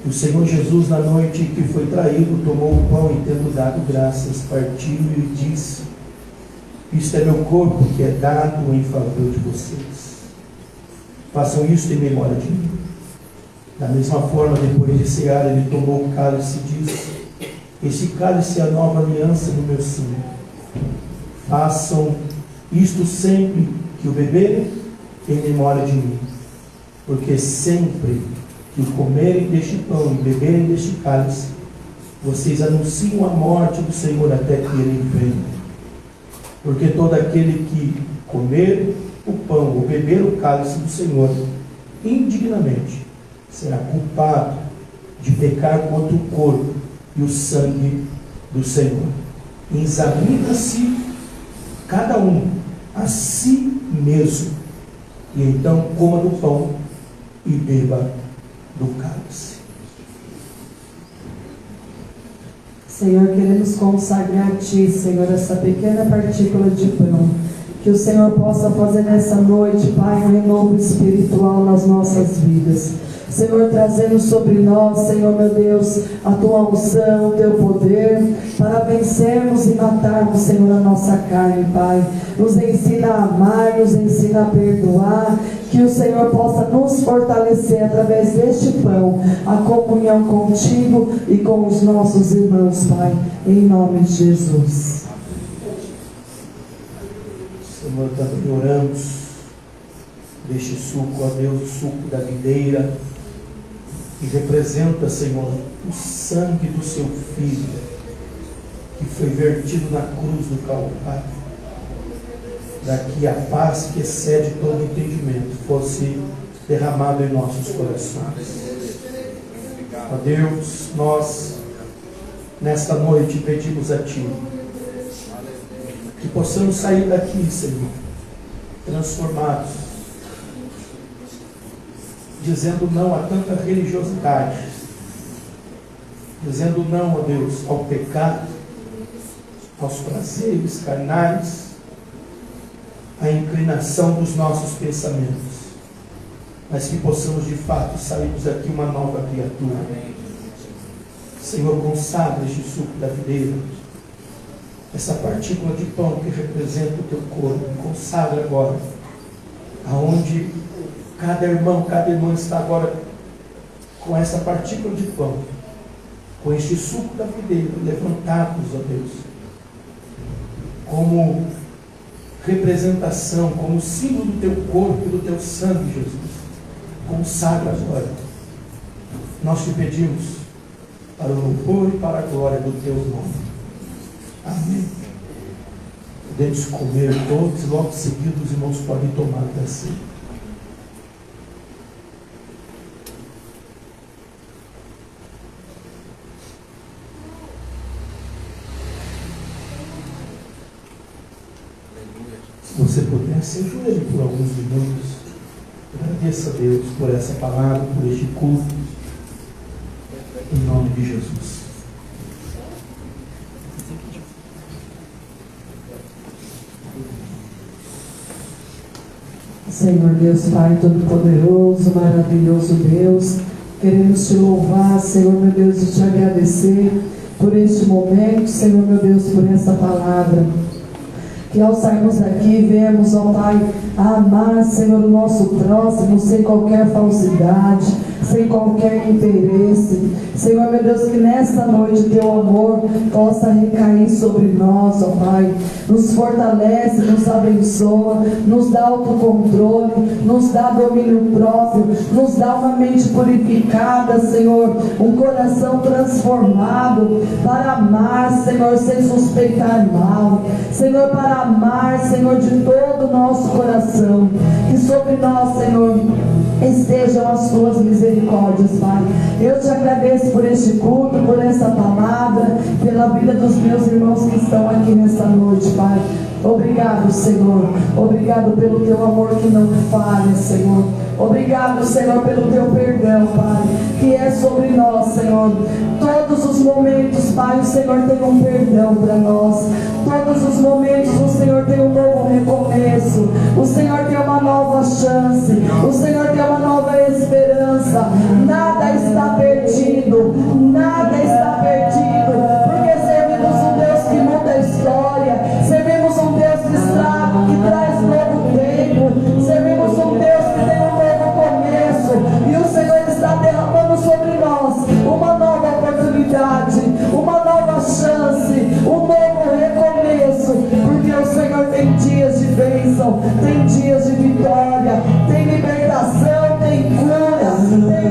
Speaker 1: O Senhor Jesus, na noite em que foi traído, tomou o pão e, tendo dado graças, partiu e disse: isto é meu corpo que é dado em favor de vocês. Façam isto em memória de mim. Da mesma forma, depois de cear, ele tomou o cálice e disse: este cálice é a nova aliança no meu sangue. Façam isto sempre que o beberem, em memória de mim. Porque sempre que comerem deste pão e beberem deste cálice, vocês anunciam a morte do Senhor até que ele venha. Porque todo aquele que comer o pão ou beber o cálice do Senhor indignamente será culpado de pecar contra o corpo e o sangue do Senhor. Examina-se cada um a si mesmo, e então coma do pão e beba do cálice.
Speaker 2: Senhor, queremos consagrar a Ti, Senhor, essa pequena partícula de pão. Que o Senhor possa fazer nessa noite, Pai, um renovo espiritual nas nossas vidas. Senhor, trazendo sobre nós, Senhor meu Deus, a tua unção, o teu poder, para vencermos e matarmos, Senhor, a nossa carne, Pai. Nos ensina a amar, nos ensina a perdoar, que o Senhor possa nos fortalecer através deste pão, a comunhão contigo e com os nossos irmãos, Pai, em nome de Jesus.
Speaker 1: Senhor, também oramos deste suco, ó Deus, o suco da videira, que representa, Senhor, o sangue do seu Filho, que foi vertido na cruz do Calvário, para que a paz que excede todo entendimento fosse derramado em nossos corações. Ó Deus, nós, nesta noite, pedimos a Ti, que possamos sair daqui, Senhor, transformados, dizendo não a tanta religiosidade, dizendo não, ó Deus, ao pecado, aos prazeres carnais, à inclinação dos nossos pensamentos, mas que possamos de fato sairmos daqui uma nova criatura. Senhor, consagra este suco da videira, essa partícula de pão que representa o teu corpo, consagra agora, aonde cada irmão, cada irmã está agora com essa partícula de pão, com este suco da videira, levantados, ó Deus, como representação, como símbolo do teu corpo e do teu sangue, Jesus. Consagra agora. Nós te pedimos para o louvor e para a glória do teu nome. Amém. Podemos comer todos, logo seguidos os irmãos podem tomar da ceia. Se você puder, se ajoelhe por alguns minutos. Agradeça a Deus por essa palavra, por este culto. Em nome de Jesus.
Speaker 2: Senhor Deus, Pai Todo-Poderoso, maravilhoso Deus, queremos te louvar, Senhor meu Deus, e te agradecer por este momento, Senhor meu Deus, por essa palavra. Que ao sairmos daqui, vemos, ó Pai, a amar, Senhor, o nosso próximo, sem qualquer falsidade, sem qualquer interesse. Senhor, meu Deus, que nesta noite teu amor possa recair sobre nós, ó Pai. Nos fortalece, nos abençoa, nos dá autocontrole, nos dá domínio próprio, nos dá uma mente purificada, Senhor, um coração transformado para amar, Senhor, sem suspeitar mal. Senhor, para amar, Senhor, de todo o nosso coração. Que sobre nós, Senhor, estejam as tuas misericórdias, Pai. Eu te agradeço por este culto, por essa palavra, pela vida dos meus irmãos que estão aqui nesta noite, Pai. Obrigado, Senhor. Obrigado pelo teu amor que não falha, Senhor. Obrigado, Senhor, pelo teu perdão, Pai, que é sobre nós, Senhor. Todos os momentos, Pai, o Senhor tem um perdão para nós. Todos os momentos o Senhor tem um novo recomeço. O Senhor tem uma nova chance. O Senhor tem uma nova esperança. Nada está perdido. Nada está perdido. Porque servimos um Deus que muda a história. Servimos um Deus que traz novo tempo. Servimos um Deus que tem um novo começo. E o Senhor está derramando sobre nós uma nova oportunidade, uma nova chance, um novo recomeço. Porque o Senhor tem dias de bênção, tem dias de vitória, tem libertação, tem cura, tem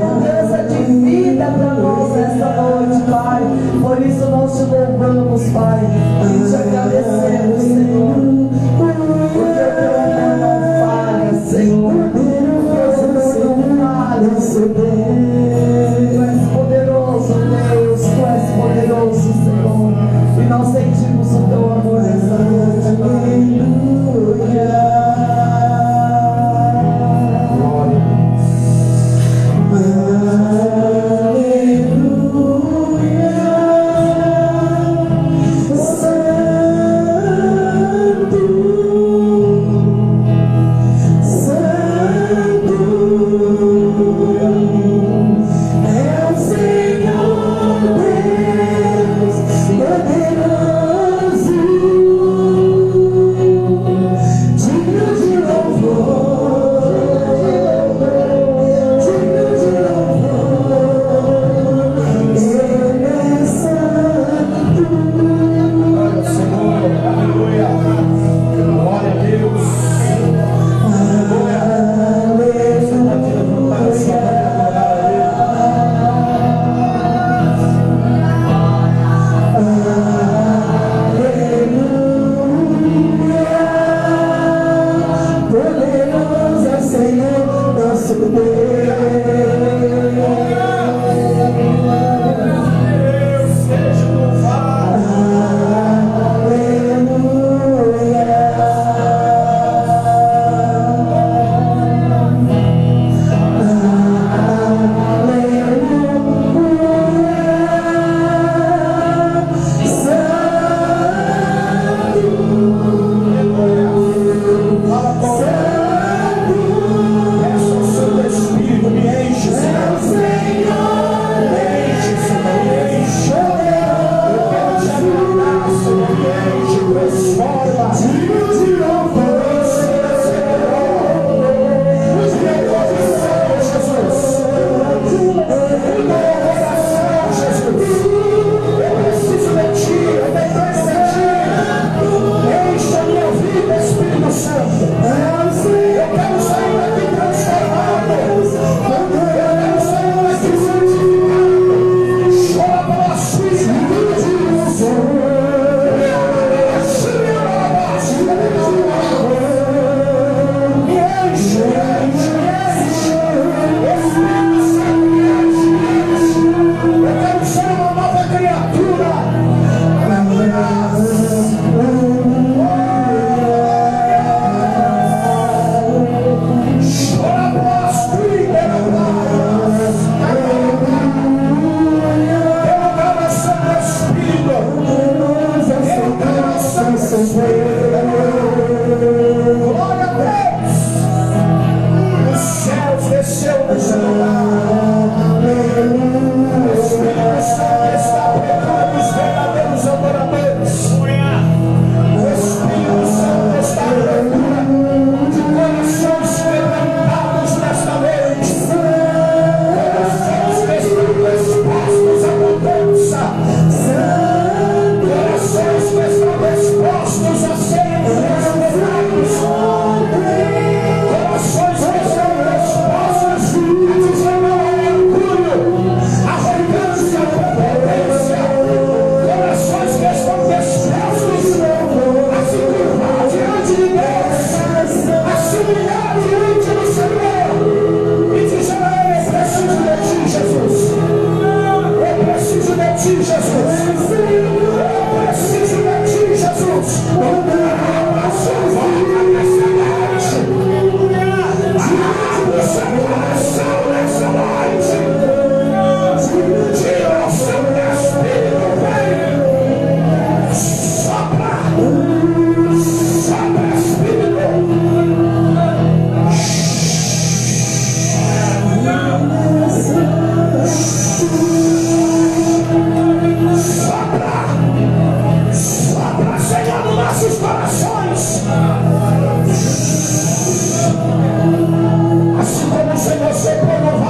Speaker 1: Assim como o Senhor soprou no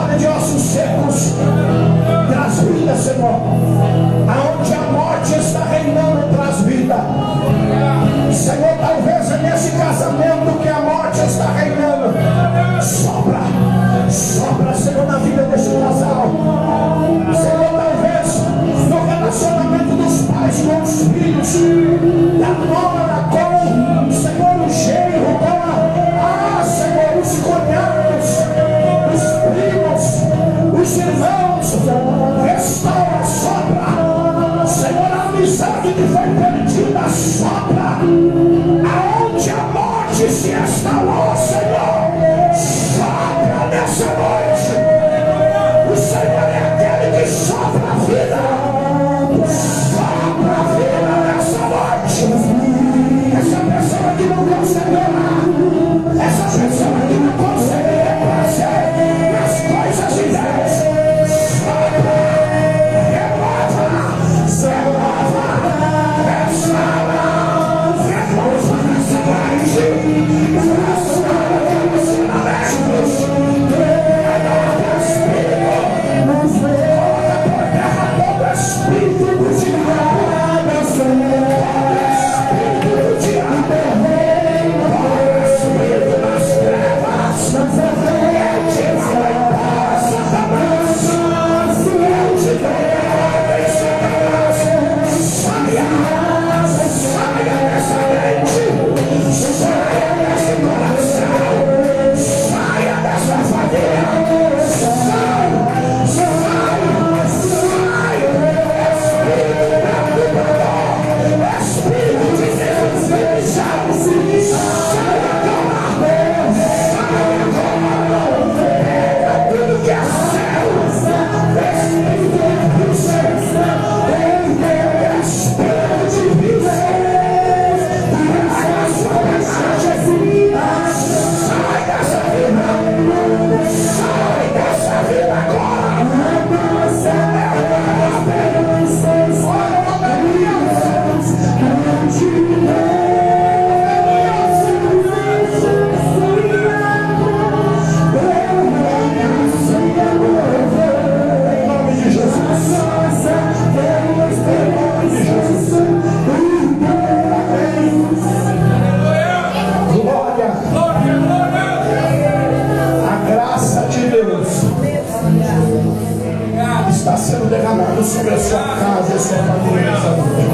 Speaker 1: sendo derramado sobre a sua casa e a sua família nessa noite.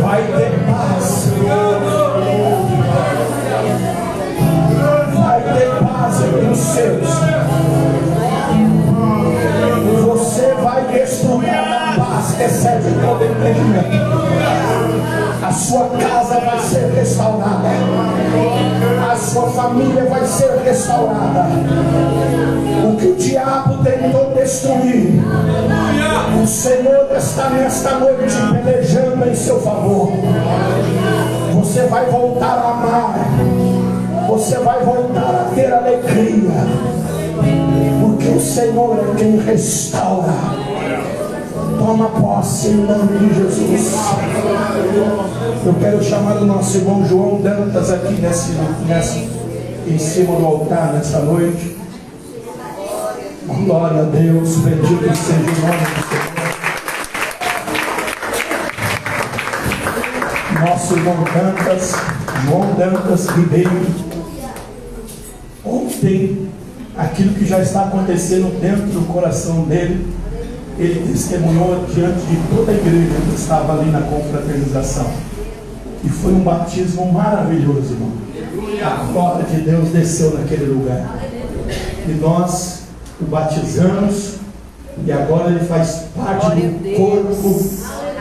Speaker 1: Vai ter paz. Vai ter paz entre os seus. Você vai desfrutar da paz que excede todo entendimento. A sua casa vai ser restaurada. A sua família vai ser restaurada. O que o diabo tentou destruir, o Senhor está nesta noite pelejando em seu favor. Você vai voltar a amar. Você vai voltar a ter alegria. Porque o Senhor é quem restaura. Toma posse em nome de Jesus. Eu quero chamar o nosso irmão João Dantas aqui em cima do altar nessa noite. Glória a Deus, bendito seja o nome do Senhor. Nosso irmão Dantas, João Dantas Ribeiro. Ontem, aquilo que já está acontecendo dentro do coração dele, ele testemunhou diante de toda a igreja que estava ali na confraternização. E foi um batismo maravilhoso, irmão. A glória de Deus desceu naquele lugar. E nós o batizamos. E agora ele faz parte do corpo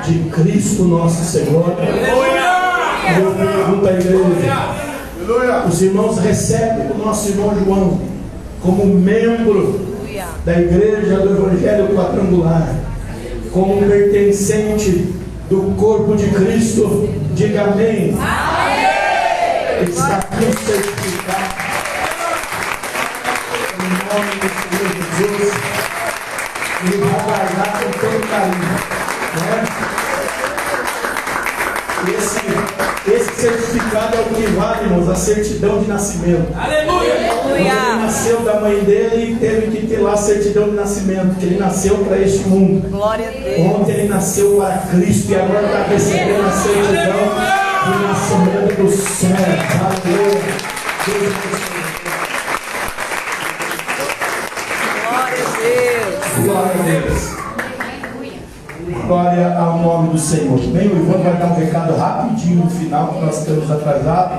Speaker 1: de Cristo nosso Senhor. E eu pergunto à igreja: os irmãos recebem o nosso irmão João como membro da igreja do Evangelho Quadrangular, como pertencente do corpo de Cristo? Diga amém. Ele está aqui certificado em nome do Senhor Jesus. Ele vai guardar com todo carinho, né? Esse certificado é o que vale, irmãos, a certidão de nascimento.
Speaker 3: Aleluia!
Speaker 1: Ele nasceu da mãe dele e teve que ter lá a certidão de nascimento, que ele nasceu para este mundo.
Speaker 4: Glória a Deus.
Speaker 1: Ontem ele nasceu para Cristo e agora está recebendo a certidão de nascimento do céu. Aleluia! Glória a Deus. Glória ao nome do Senhor. Bem, o Ivan vai dar um recado rapidinho no final, que nós estamos atrasados.